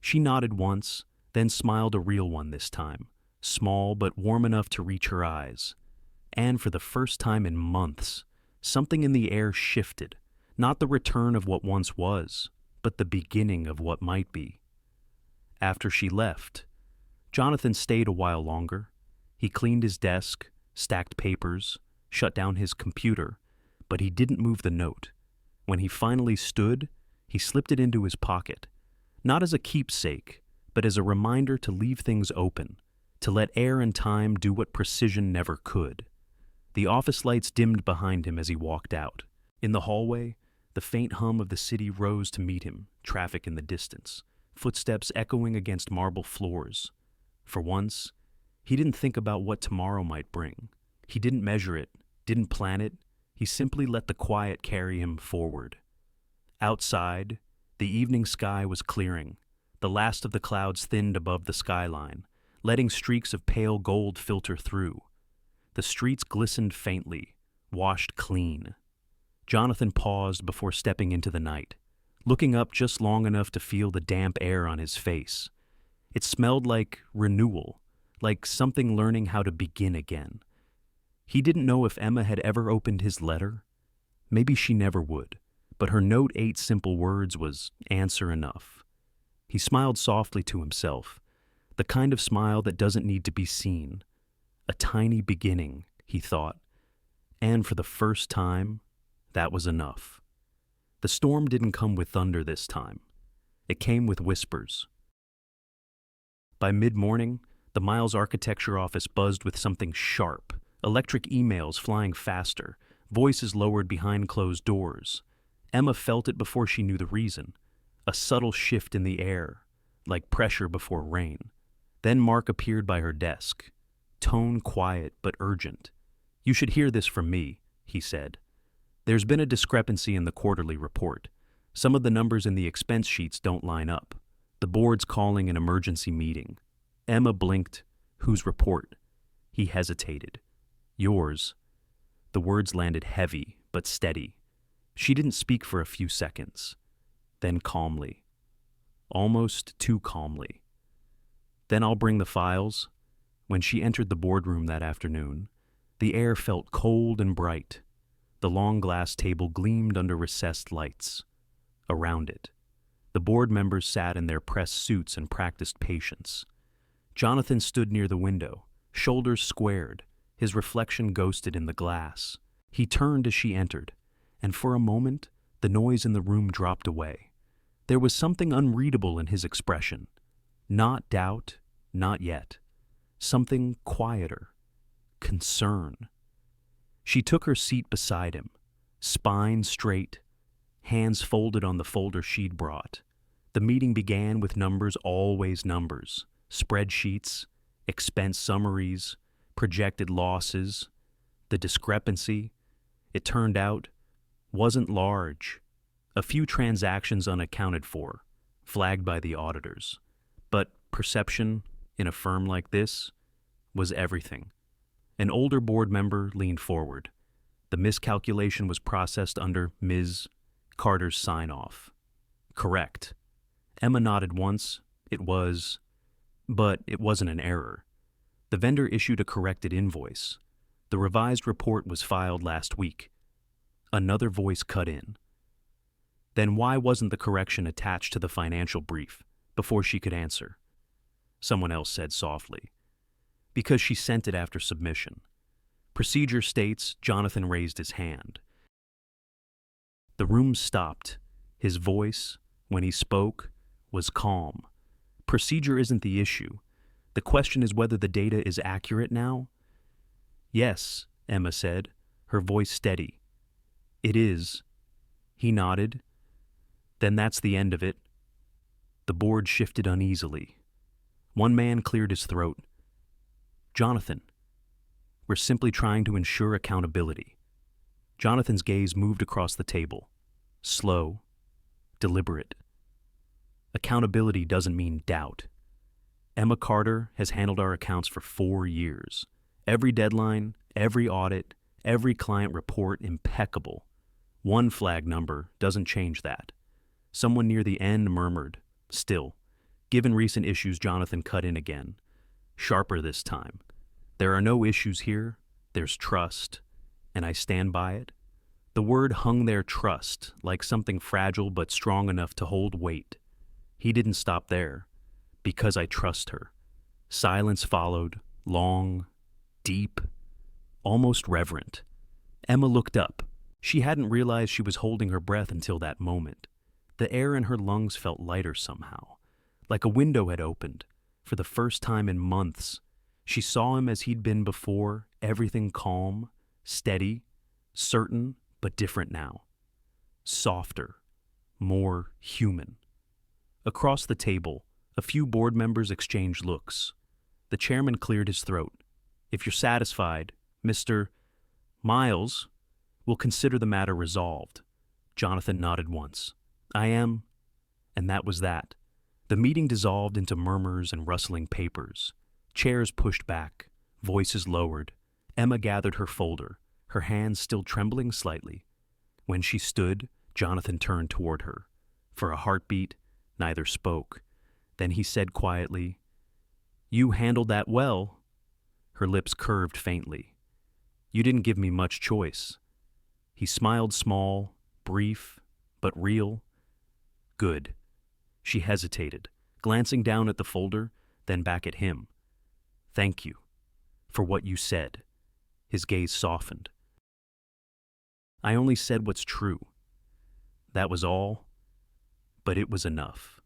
She nodded once, then smiled, a real one this time, small but warm enough to reach her eyes. And for the first time in months, something in the air shifted, not the return of what once was, but the beginning of what might be. After she left, Jonathan stayed a while longer. He cleaned his desk, stacked papers, shut down his computer, but he didn't move the note. When he finally stood, he slipped it into his pocket, not as a keepsake, but as a reminder to leave things open, to let air and time do what precision never could. The office lights dimmed behind him as he walked out. In the hallway, the faint hum of the city rose to meet him, traffic in the distance, footsteps echoing against marble floors. For once, he didn't think about what tomorrow might bring. He didn't measure it, didn't plan it. He simply let the quiet carry him forward. Outside, the evening sky was clearing. The last of the clouds thinned above the skyline, letting streaks of pale gold filter through. The streets glistened faintly, washed clean. Jonathan paused before stepping into the night, looking up just long enough to feel the damp air on his face. It smelled like renewal, like something learning how to begin again. He didn't know if Emma had ever opened his letter. Maybe she never would, but her note, 8 simple words, was answer enough. He smiled softly to himself, the kind of smile that doesn't need to be seen. A tiny beginning, he thought, and for the first time, that was enough. The storm didn't come with thunder this time. It came with whispers. By mid-morning, the Miles Architecture office buzzed with something sharp, electric emails flying faster, voices lowered behind closed doors. Emma felt it before she knew the reason, a subtle shift in the air, like pressure before rain. Then Mark appeared by her desk, tone quiet but urgent. "You should hear this from me," he said. "There's been a discrepancy in the quarterly report. Some of the numbers in the expense sheets don't line up. The board's calling an emergency meeting." Emma blinked. "Whose report?" He hesitated. "Yours." The words landed heavy but steady. She didn't speak for a few seconds. Then calmly. Almost too calmly. "Then I'll bring the files." When she entered the boardroom that afternoon, the air felt cold and bright. The long glass table gleamed under recessed lights. Around it, the board members sat in their pressed suits and practiced patience. Jonathan stood near the window, shoulders squared, his reflection ghosted in the glass. He turned as she entered, and for a moment, the noise in the room dropped away. There was something unreadable in his expression. Not doubt, not yet. Something quieter. Concern. She took her seat beside him, spine straight, hands folded on the folder she'd brought. The meeting began with numbers, always numbers. Spreadsheets, expense summaries, projected losses. The discrepancy, it turned out, wasn't large. A few transactions unaccounted for, flagged by the auditors. But perception, in a firm like this, was everything. An older board member leaned forward. The miscalculation was processed under Ms. Carter's sign-off. "Correct." Emma nodded once. But it wasn't an error. The vendor issued a corrected invoice. The revised report was filed last week. Another voice cut in. Then why wasn't the correction attached to the financial brief before she could answer? Someone else said softly. "Because she sent it after submission. Procedure states." Jonathan raised his hand. The room stopped. His voice, when he spoke, was calm. "Procedure isn't the issue. The question is whether the data is accurate now." "Yes," Emma said, her voice steady. "It is." He nodded. "Then that's the end of it." The board shifted uneasily. One man cleared his throat. "Jonathan, we're simply trying to ensure accountability." Jonathan's gaze moved across the table, slow, deliberate. Accountability doesn't mean doubt. Emma Carter has handled our accounts for 4 years. Every deadline, every audit, every client report impeccable. One flag number doesn't change that. Someone near the end murmured, "Still, given recent issues," Jonathan cut in again. Sharper this time. "There are no issues here, there's trust, and I stand by it." The word hung there, trust, like something fragile but strong enough to hold weight. He didn't stop there. "Because I trust her." Silence followed, long, deep, almost reverent. Emma looked up. She hadn't realized she was holding her breath until that moment. The air in her lungs felt lighter somehow, like a window had opened. For the first time in months, she saw him as he'd been before, everything calm, steady, certain, but different now. Softer, more human. Across the table, a few board members exchanged looks. The chairman cleared his throat. "If you're satisfied, Mr. Miles, we'll consider the matter resolved." Jonathan nodded once. "I am," and that was that. The meeting dissolved into murmurs and rustling papers. Chairs pushed back, voices lowered. Emma gathered her folder, her hands still trembling slightly. When she stood, Jonathan turned toward her. For a heartbeat, neither spoke. Then he said quietly, "You handled that well." Her lips curved faintly. "You didn't give me much choice." He smiled, small, brief, but real. "Good." She hesitated, glancing down at the folder, then back at him. "Thank you for what you said." His gaze softened. "I only said what's true. That was all, but it was enough."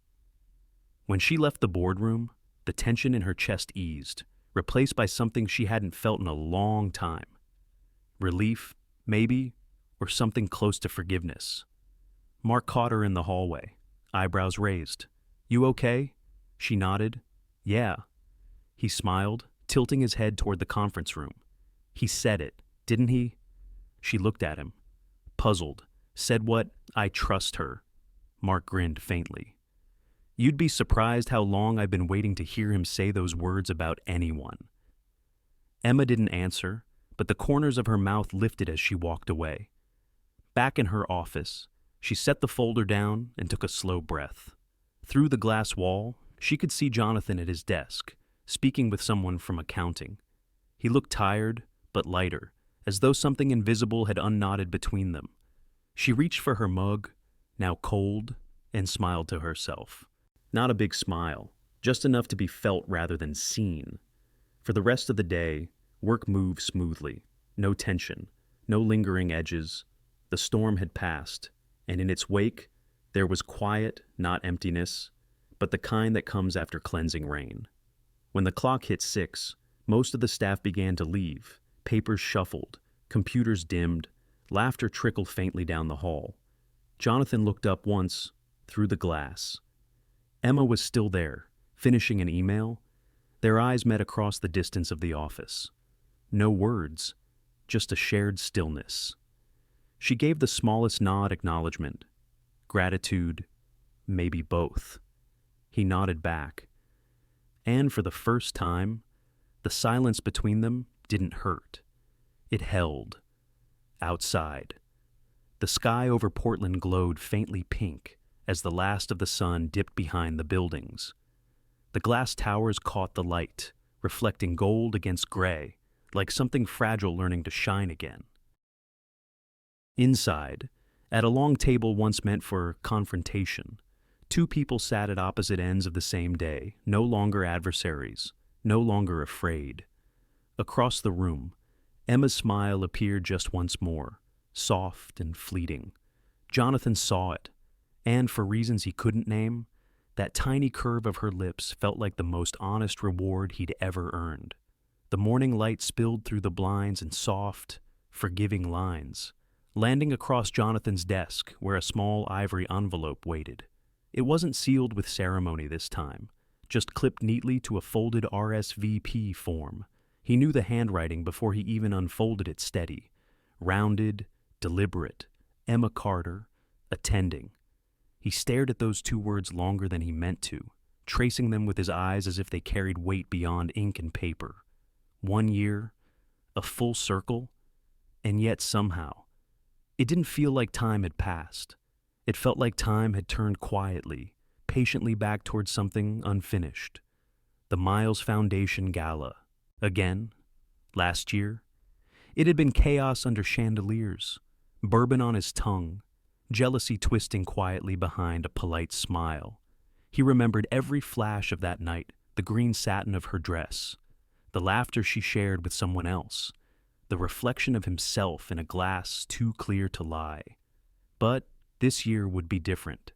When she left the boardroom, the tension in her chest eased, replaced by something she hadn't felt in a long time. Relief, maybe, or something close to forgiveness. Mark caught her in the hallway, eyebrows raised. "You okay?" She nodded. "Yeah." He smiled, tilting his head toward the conference room. "He said it, didn't he?" She looked at him, puzzled. "Said what?" "I trust her." Mark grinned faintly. "You'd be surprised how long I've been waiting to hear him say those words about anyone." Emma didn't answer, but the corners of her mouth lifted as she walked away. Back in her office, she set the folder down and took a slow breath. Through the glass wall, she could see Jonathan at his desk, speaking with someone from accounting. He looked tired, but lighter, as though something invisible had unknotted between them. She reached for her mug, now cold, and smiled to herself. Not a big smile, just enough to be felt rather than seen. For the rest of the day, work moved smoothly. No tension, no lingering edges. The storm had passed, and in its wake, there was quiet, not emptiness, but the kind that comes after cleansing rain. When the clock hit 6, most of the staff began to leave. Papers shuffled, computers dimmed, laughter trickled faintly down the hall. Jonathan looked up once, through the glass. Emma was still there, finishing an email. Their eyes met across the distance of the office. No words, just a shared stillness. She gave the smallest nod acknowledgement. Gratitude, maybe both. He nodded back. And for the first time, the silence between them didn't hurt. It held. Outside, the sky over Portland glowed faintly pink as the last of the sun dipped behind the buildings. The glass towers caught the light, reflecting gold against gray, like something fragile learning to shine again. Inside, at a long table once meant for confrontation, 2 people sat at opposite ends of the same day, no longer adversaries, no longer afraid. Across the room, Emma's smile appeared just once more, soft and fleeting. Jonathan saw it, and for reasons he couldn't name, that tiny curve of her lips felt like the most honest reward he'd ever earned. The morning light spilled through the blinds in soft, forgiving lines, landing across Jonathan's desk where a small ivory envelope waited. It wasn't sealed with ceremony this time, just clipped neatly to a folded RSVP form. He knew the handwriting before he even unfolded it steady. Rounded, deliberate, Emma Carter, attending. He stared at those two words longer than he meant to, tracing them with his eyes as if they carried weight beyond ink and paper. 1 year, a full circle, and yet somehow, it didn't feel like time had passed. It felt like time had turned quietly, patiently back towards something unfinished. The Miles Foundation Gala. Again, last year. It had been chaos under chandeliers, bourbon on his tongue, jealousy twisting quietly behind a polite smile. He remembered every flash of that night, the green satin of her dress, the laughter she shared with someone else, the reflection of himself in a glass too clear to lie. But this year would be different,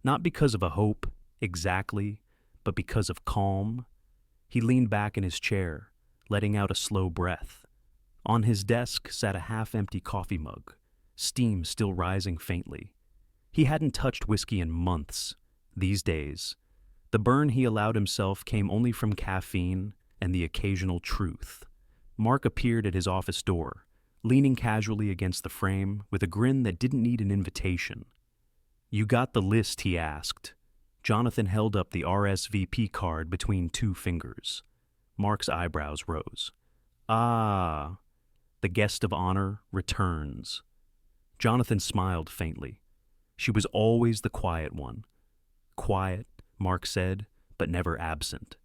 not because of a hope, exactly, but because of calm. He leaned back in his chair, letting out a slow breath. On his desk sat a half-empty coffee mug, steam still rising faintly. He hadn't touched whiskey in months. These days, the burn he allowed himself came only from caffeine and the occasional truth. Mark appeared at his office door, leaning casually against the frame with a grin that didn't need an invitation. "You got the list?" he asked. Jonathan held up the RSVP card between two fingers. Mark's eyebrows rose. "Ah, the guest of honor returns." Jonathan smiled faintly. She was always the quiet one. Quiet, Mark said, but never absent.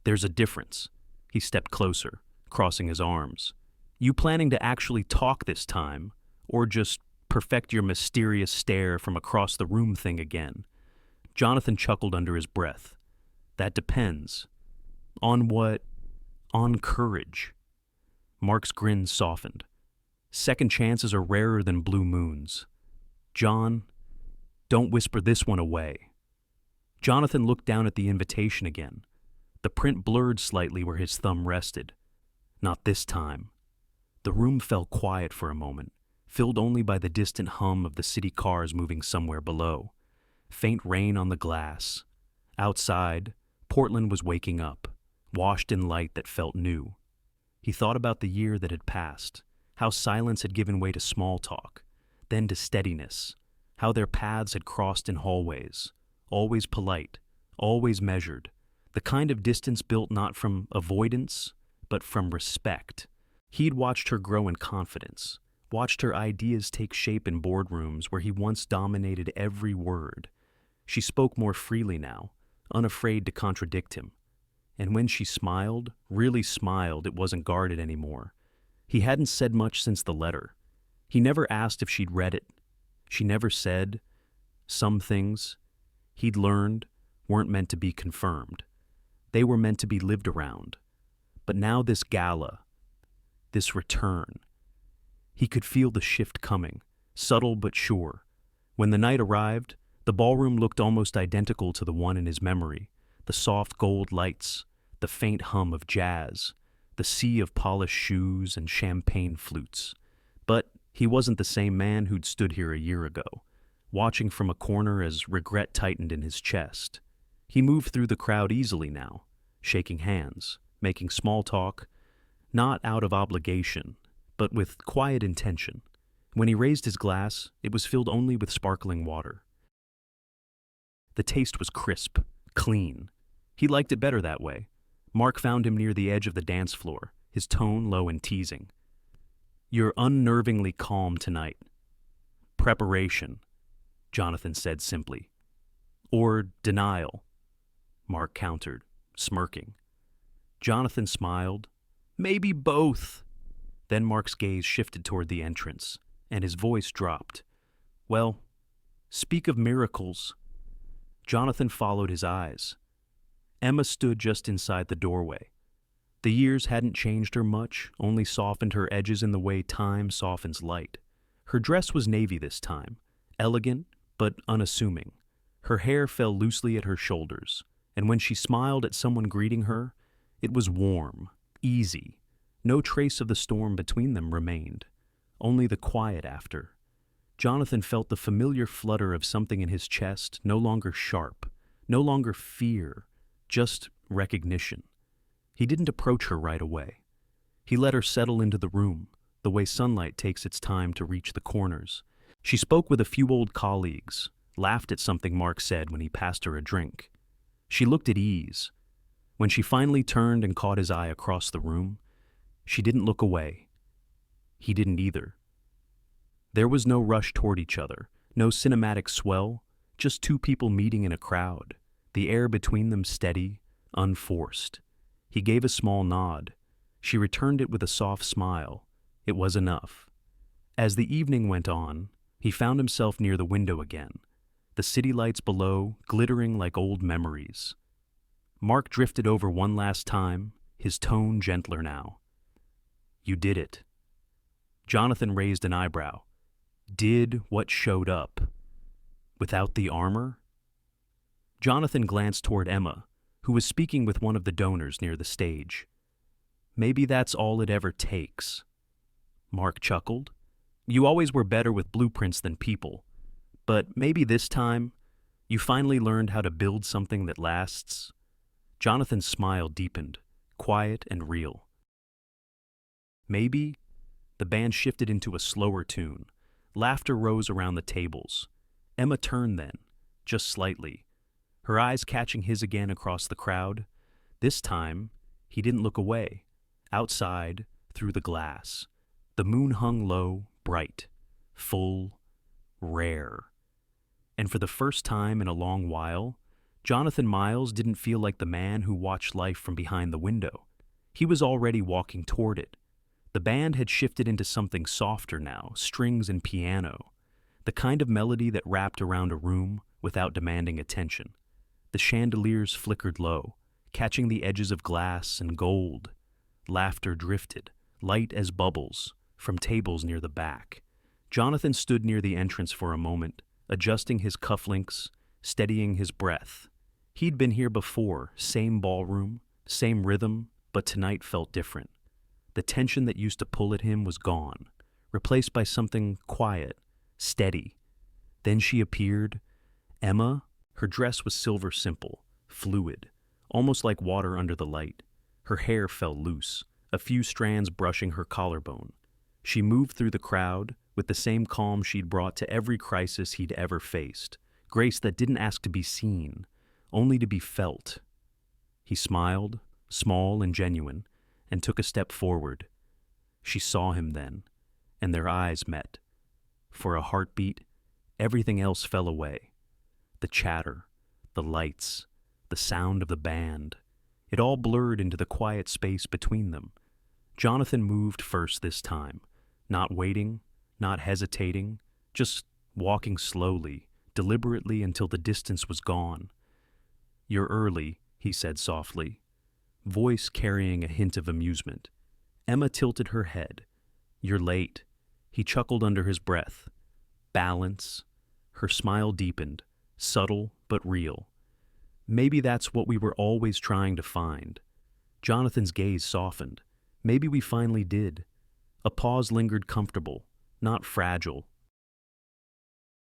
"There's a difference." He stepped closer, crossing his arms. "You planning to actually talk this time, or just perfect your mysterious stare from across the room thing again?" Jonathan chuckled under his breath. "That depends. On what? On courage." Mark's grin softened. "Second chances are rarer than blue moons. John, don't whisper this one away." Jonathan looked down at the invitation again. The print blurred slightly where his thumb rested. Not this time. The room fell quiet for a moment, filled only by the distant hum of the city cars moving somewhere below. Faint rain on the glass. Outside, Portland was waking up, washed in light that felt new. He thought about the year that had passed, how silence had given way to small talk, then to steadiness, how their paths had crossed in hallways, always polite, always measured, the kind of distance built not from avoidance, but from respect. He'd watched her grow in confidence, watched her ideas take shape in boardrooms where he once dominated every word. She spoke more freely now, unafraid to contradict him. And when she smiled, really smiled, it wasn't guarded anymore. He hadn't said much since the letter. He never asked if she'd read it. She never said. Some things, he'd learned, weren't meant to be confirmed. They were meant to be lived around. But now this gala, this return. He could feel the shift coming, subtle but sure. When the night arrived, the ballroom looked almost identical to the one in his memory. The soft gold lights, the faint hum of jazz, the sea of polished shoes and champagne flutes. But he wasn't the same man who'd stood here a year ago, watching from a corner as regret tightened in his chest. He moved through the crowd easily now, shaking hands, making small talk, not out of obligation, but with quiet intention. When he raised his glass, it was filled only with sparkling water. The taste was crisp, clean. He liked it better that way. Mark found him near the edge of the dance floor, his tone low and teasing. "You're unnervingly calm tonight." "Preparation," Jonathan said simply. "Or denial," Mark countered, smirking. Jonathan smiled. "Maybe both." Then Mark's gaze shifted toward the entrance, and his voice dropped. "Well, speak of miracles." Jonathan followed his eyes. Emma stood just inside the doorway. The years hadn't changed her much, only softened her edges in the way time softens light. Her dress was navy this time, elegant but unassuming. Her hair fell loosely at her shoulders, and when she smiled at someone greeting her, it was warm, easy. No trace of the storm between them remained, only the quiet after. Jonathan felt the familiar flutter of something in his chest, no longer sharp, no longer fear, just recognition. He didn't approach her right away. He let her settle into the room, the way sunlight takes its time to reach the corners. She spoke with a few old colleagues, laughed at something Mark said when he passed her a drink. She looked at ease. When she finally turned and caught his eye across the room, she didn't look away. He didn't either. There was no rush toward each other, no cinematic swell, just two people meeting in a crowd, the air between them steady, unforced. He gave a small nod. She returned it with a soft smile. It was enough. As the evening went on, he found himself near the window again, the city lights below glittering like old memories. Mark drifted over one last time, his tone gentler now. "You did it." Jonathan raised an eyebrow. "Did what showed up. Without the armor?" Jonathan glanced toward Emma, who was speaking with one of the donors near the stage. "Maybe that's all it ever takes." Mark chuckled. "You always were better with blueprints than people. But maybe this time, you finally learned how to build something that lasts." Jonathan's smile deepened, quiet and real. "Maybe." The band shifted into a slower tune. Laughter rose around the tables. Emma turned then, just slightly, her eyes catching his again across the crowd. This time, he didn't look away. Outside, through the glass, the moon hung low, bright, full, rare. And for the first time in a long while, Jonathan Miles didn't feel like the man who watched life from behind the window. He was already walking toward it. The band had shifted into something softer now, strings and piano, the kind of melody that wrapped around a room without demanding attention. The chandeliers flickered low, catching the edges of glass and gold. Laughter drifted, light as bubbles, from tables near the back. Jonathan stood near the entrance for a moment, adjusting his cufflinks, steadying his breath. He'd been here before, same ballroom, same rhythm, but tonight felt different. The tension that used to pull at him was gone, replaced by something quiet, steady. Then she appeared. Emma, her dress was silver simple, fluid, almost like water under the light. Her hair fell loose, a few strands brushing her collarbone. She moved through the crowd with the same calm she'd brought to every crisis he'd ever faced, grace that didn't ask to be seen, only to be felt. He smiled, small and genuine, and took a step forward. She saw him then, and their eyes met. For a heartbeat, everything else fell away. The chatter, the lights, the sound of the band. It all blurred into the quiet space between them. Jonathan moved first this time, not waiting, not hesitating, just walking slowly, deliberately until the distance was gone. "You're early," he said softly, voice carrying a hint of amusement. Emma tilted her head. "You're late." He chuckled under his breath. "Balance." Her smile deepened, subtle but real. "Maybe that's what we were always trying to find." Jonathan's gaze softened. Maybe we finally did. A pause lingered comfortable, not fragile.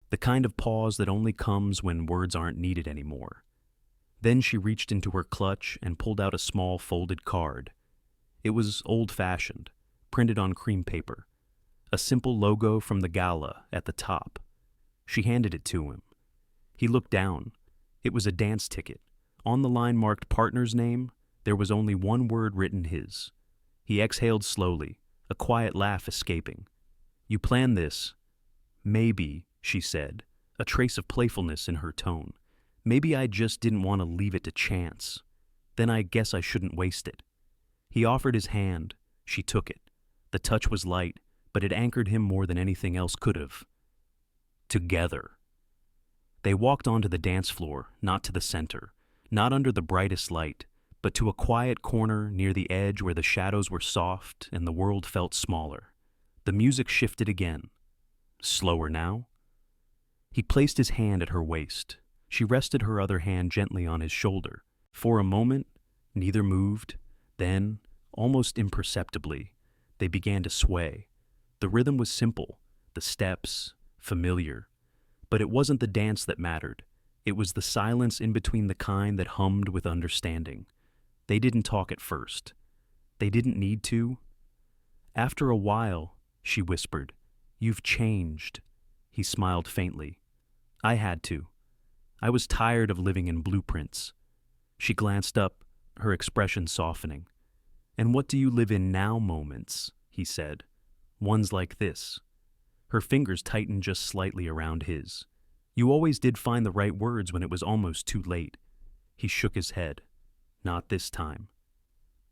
The kind of pause that only comes when words aren't needed anymore. Then she reached into her clutch and pulled out a small folded card. It was old-fashioned, printed on cream paper. A simple logo from the gala at the top. She handed it to him. He looked down. It was a dance ticket. On the line marked partner's name, there was only one word written, his. He exhaled slowly, a quiet laugh escaping. "You planned this?" "Maybe," she said, a trace of playfulness in her tone. "Maybe I just didn't want to leave it to chance. Then I guess I shouldn't waste it." He offered his hand. She took it. The touch was light, but it anchored him more than anything else could have. Together. They walked onto the dance floor, not to the center, not under the brightest light, but to a quiet corner near the edge where the shadows were soft and the world felt smaller. The music shifted again. Slower now. He placed his hand at her waist. She rested her other hand gently on his shoulder. For a moment, neither moved. Then, almost imperceptibly, they began to sway. The rhythm was simple, the steps familiar. But it wasn't the dance that mattered. It was the silence in between, the kind that hummed with understanding. They didn't talk at first. They didn't need to. "After a while," she whispered, "you've changed." He smiled faintly. I had to. I was tired of living in blueprints. She glanced up, her expression softening. And what do you live in now moments, he said. Ones like this. Her fingers tightened just slightly around his. You always did find the right words when it was almost too late. He shook his head. Not this time.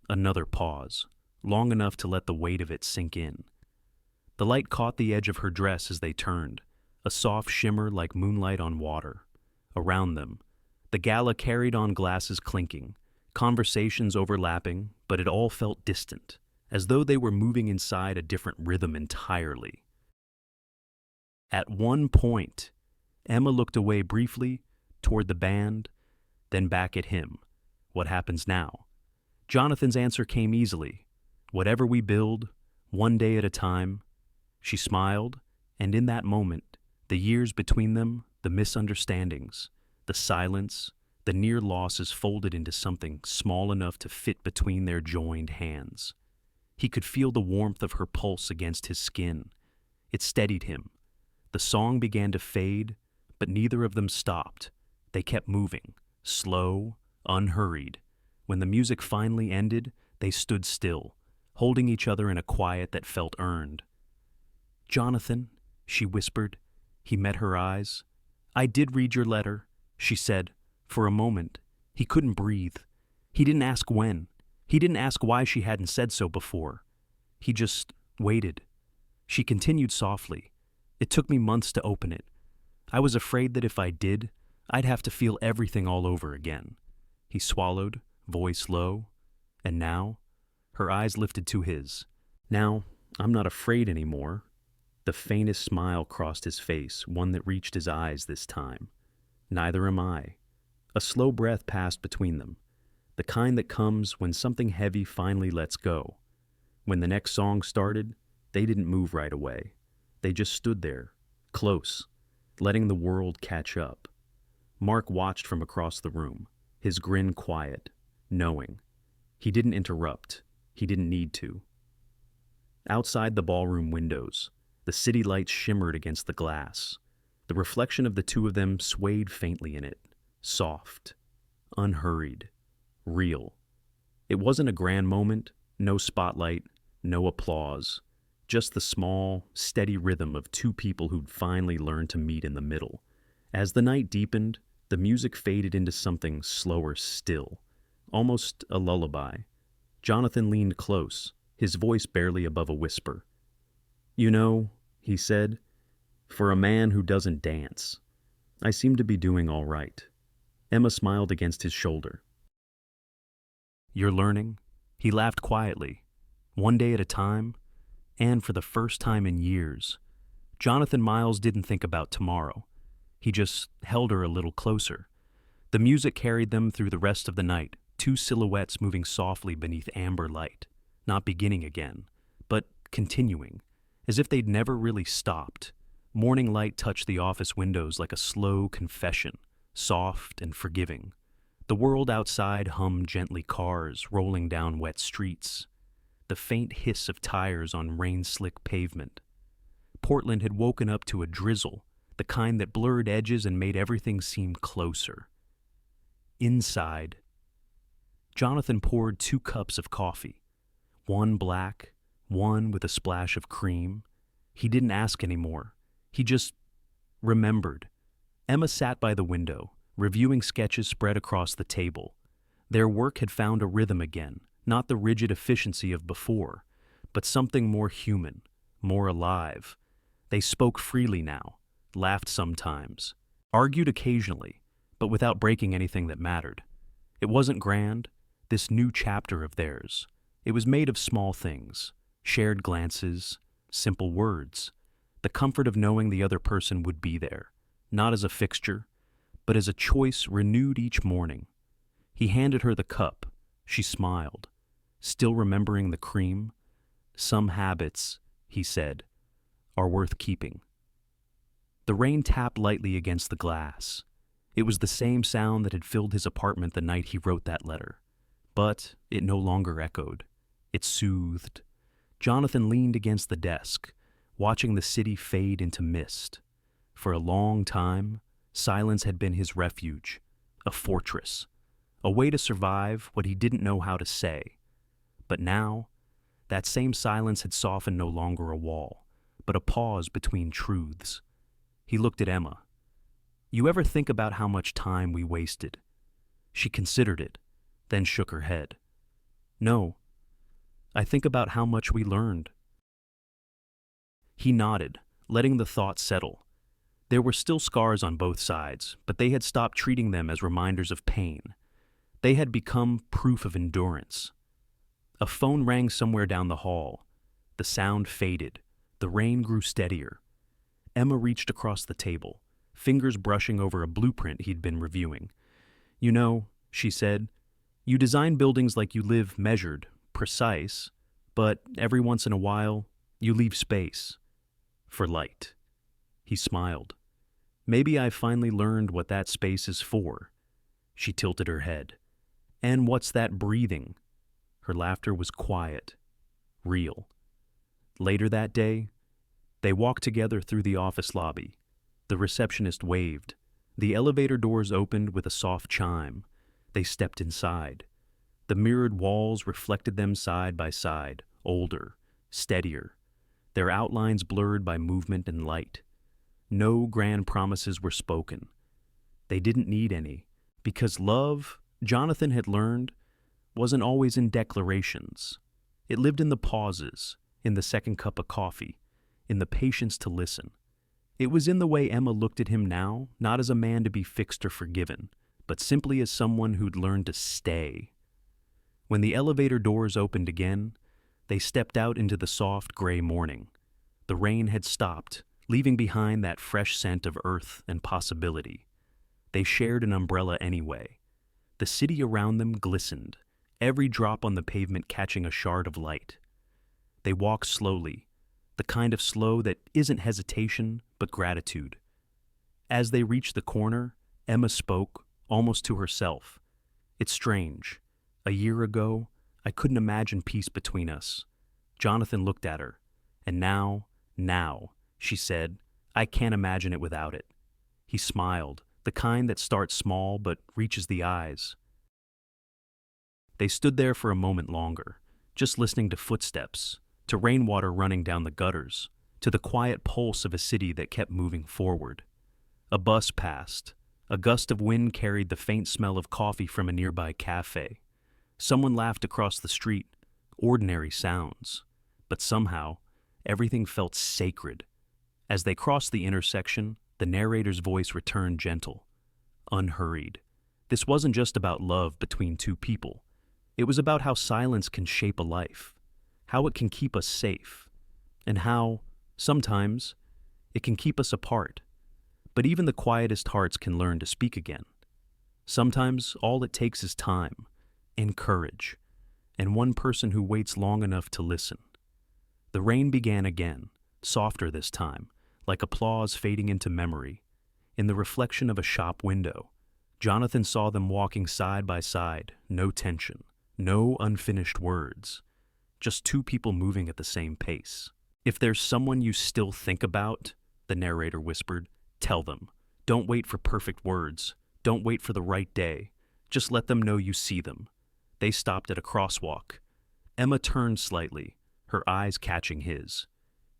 Another pause, long enough to let the weight of it sink in. The light caught the edge of her dress as they turned, a soft shimmer like moonlight on water. Around them, the gala carried on, glasses clinking, conversations overlapping, but it all felt distant, as though they were moving inside a different rhythm entirely. At one point, Emma looked away briefly, toward the band, then back at him. What happens now? Jonathan's answer came easily. Whatever we build, one day at a time. She smiled, and in that moment, the years between them, the misunderstandings, the silence, the near losses folded into something small enough to fit between their joined hands. He could feel the warmth of her pulse against his skin. It steadied him. The song began to fade, but neither of them stopped. They kept moving, slow, unhurried. When the music finally ended, they stood still, holding each other in a quiet that felt earned. Jonathan, she whispered. He met her eyes. I did read your letter, she said. For a moment, he couldn't breathe. He didn't ask when. He didn't ask why she hadn't said so before. He just waited. She continued softly. It took me months to open it. I was afraid that if I did, I'd have to feel everything all over again. He swallowed, voice low. And now, her eyes lifted to his. Now, I'm not afraid anymore. The faintest smile crossed his face, one that reached his eyes this time. Neither am I. A slow breath passed between them, the kind that comes when something heavy finally lets go. When the next song started, they didn't move right away. They just stood there, close, letting the world catch up. Mark watched from across the room, his grin quiet, knowing. He didn't interrupt. He didn't need to. Outside the ballroom windows, the city lights shimmered against the glass. The reflection of the two of them swayed faintly in it, soft, unhurried, real. It wasn't a grand moment, no spotlight, no applause, just the small, steady rhythm of two people who'd finally learned to meet in the middle. As the night deepened, the music faded into something slower still, almost a lullaby. Jonathan leaned close, his voice barely above a whisper. You know, he said, for a man who doesn't dance, I seem to be doing all right. Emma smiled against his shoulder. You're learning? He laughed quietly. One day at a time, and for the first time in years. Jonathan Miles didn't think about tomorrow. He just held her a little closer. The music carried them through the rest of the night, two silhouettes moving softly beneath amber light, not beginning again, but continuing, as if they'd never really stopped. Morning light touched the office windows like a slow confession, soft and forgiving. The world outside hummed gently, cars rolling down wet streets, the faint hiss of tires on rain-slick pavement. Portland had woken up to a drizzle, the kind that blurred edges and made everything seem closer. Inside, Jonathan poured 2 cups of coffee, one black, one with a splash of cream. He didn't ask anymore. He just remembered. Emma sat by the window, reviewing sketches spread across the table. Their work had found a rhythm again, not the rigid efficiency of before, but something more human, more alive. They spoke freely now, laughed sometimes, argued occasionally, but without breaking anything that mattered. It wasn't grand, this new chapter of theirs. It was made of small things, shared glances, simple words, the comfort of knowing the other person would be there, not as a fixture, but as a choice renewed each morning. He handed her the cup. She smiled, still remembering the cream. Some habits, he said, are worth keeping. The rain tapped lightly against the glass. It was the same sound that had filled his apartment the night he wrote that letter. But it no longer echoed. It soothed. Jonathan leaned against the desk, watching the city fade into mist. For a long time, silence had been his refuge, a fortress, a way to survive what he didn't know how to say. But now, that same silence had softened no longer a wall, but a pause between truths. He looked at Emma. "You ever think about how much time we wasted?" She considered it, then shook her head. "No. I think about how much we learned." He nodded, letting the thought settle. There were still scars on both sides, but they had stopped treating them as reminders of pain. They had become proof of endurance. A phone rang somewhere down the hall. The sound faded. The rain grew steadier. Emma reached across the table, fingers brushing over a blueprint he'd been reviewing. "You know," she said, "you design buildings like you live measured, precise, but every once in a while, you leave space for light." He smiled. "Maybe I finally learned what that space is for." She tilted her head. "And what's that breathing?" Her laughter was quiet, real. Later that day, they walked together through the office lobby. The receptionist waved. The elevator doors opened with a soft chime. They stepped inside. The mirrored walls reflected them side by side, older, steadier, their outlines blurred by movement and light. No grand promises were spoken. They didn't need any, because love, Jonathan had learned, wasn't always in declarations. It lived in the pauses, in the second cup of coffee, in the patience to listen. It was in the way Emma looked at him now, not as a man to be fixed or forgiven, but simply as someone who'd learned to stay. When the elevator doors opened again, they stepped out into the soft gray morning. The rain had stopped, leaving behind that fresh scent of earth and possibility. They shared an umbrella anyway. The city around them glistened, every drop on the pavement catching a shard of light. They walked slowly, the kind of slow that isn't hesitation, but gratitude. As they reached the corner, Emma spoke, almost to herself. "It's strange. A year ago, I couldn't imagine peace between us." Jonathan looked at her. "And now, she said, "I can't imagine it without it." He smiled, the kind that starts small but reaches the eyes. They stood there for a moment longer, just listening to footsteps, to rainwater running down the gutters, to the quiet pulse of a city that kept moving forward. A bus passed. A gust of wind carried the faint smell of coffee from a nearby cafe. Someone laughed across the street, ordinary sounds. But somehow, everything felt sacred. As they crossed the intersection, the narrator's voice returned gentle, unhurried. This wasn't just about love between two people. It was about how silence can shape a life, how it can keep us safe, and how, sometimes, it can keep us apart. But even the quietest hearts can learn to speak again. Sometimes all it takes is time, and courage, and one person who waits long enough to listen. The rain began again, softer this time, like applause fading into memory. In the reflection of a shop window, Jonathan saw them walking side by side, no tension, no unfinished words, just two people moving at the same pace. "If there's someone you still think about," the narrator whispered, "tell them. Don't wait for perfect words. Don't wait for the right day. Just let them know you see them." They stopped at a crosswalk. Emma turned slightly, her eyes catching his.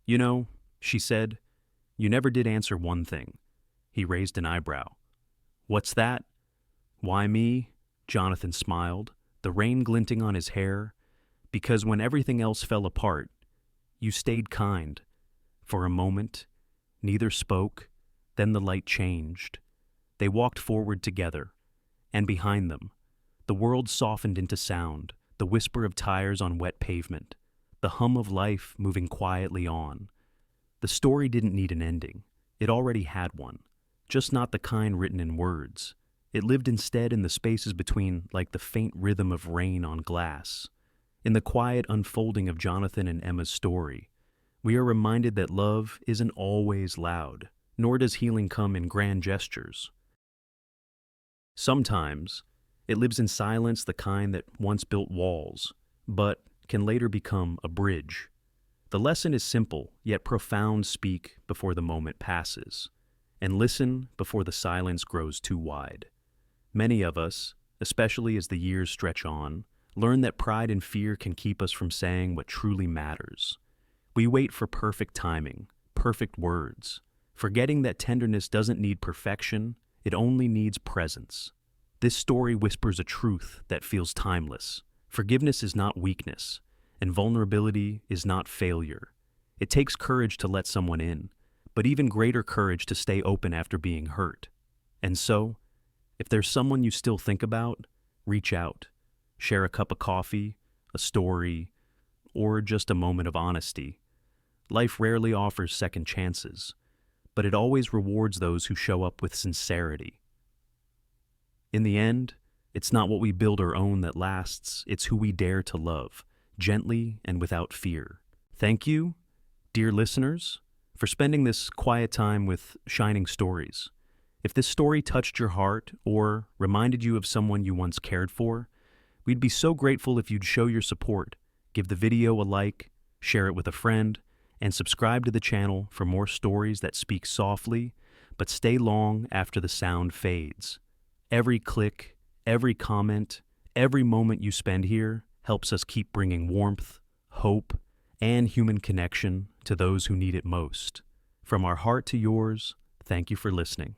"You know," she said, "you never did answer one thing." He raised an eyebrow. "What's that?" "Why me?" Jonathan smiled, the rain glinting on his hair. "Because when everything else fell apart, you stayed kind. For a moment, neither spoke, then the light changed. They walked forward together, and behind them, the world softened into sound, the whisper of tires on wet pavement, the hum of life moving quietly on. The story didn't need an ending. It already had one, just not the kind written in words. It lived instead in the spaces between, like the faint rhythm of rain on glass. In the quiet unfolding of Jonathan and Emma's story, we are reminded that love isn't always loud, nor does healing come in grand gestures. Sometimes, it lives in silence, the kind that once built walls, but can later become a bridge. The lesson is simple, yet profound: speak before the moment passes. and listen before the silence grows too wide. Many of us, especially as the years stretch on, learn that pride and fear can keep us from saying what truly matters. We wait for perfect timing, perfect words, forgetting that tenderness doesn't need perfection, it only needs presence. This story whispers a truth that feels timeless. Forgiveness is not weakness, and vulnerability is not failure. It takes courage to let someone in, but even greater courage to stay open after being hurt. And so, if there's someone you still think about, reach out. Share a cup of coffee, a story, or just a moment of honesty. Life rarely offers second chances, but it always rewards those who show up with sincerity. In the end, it's not what we build or own that lasts, it's who we dare to love, gently and without fear. Thank you, dear listeners, for spending this quiet time with Shining Stories. If this story touched your heart or reminded you of someone you once cared for, we'd be so grateful if you'd show your support. Give the video a like, share it with a friend, and subscribe to the channel for more stories that speak softly but stay long after the sound fades. Every click, every comment, every moment you spend here helps us keep bringing warmth, hope, and human connection to those who need it most. From our heart to yours, thank you for listening.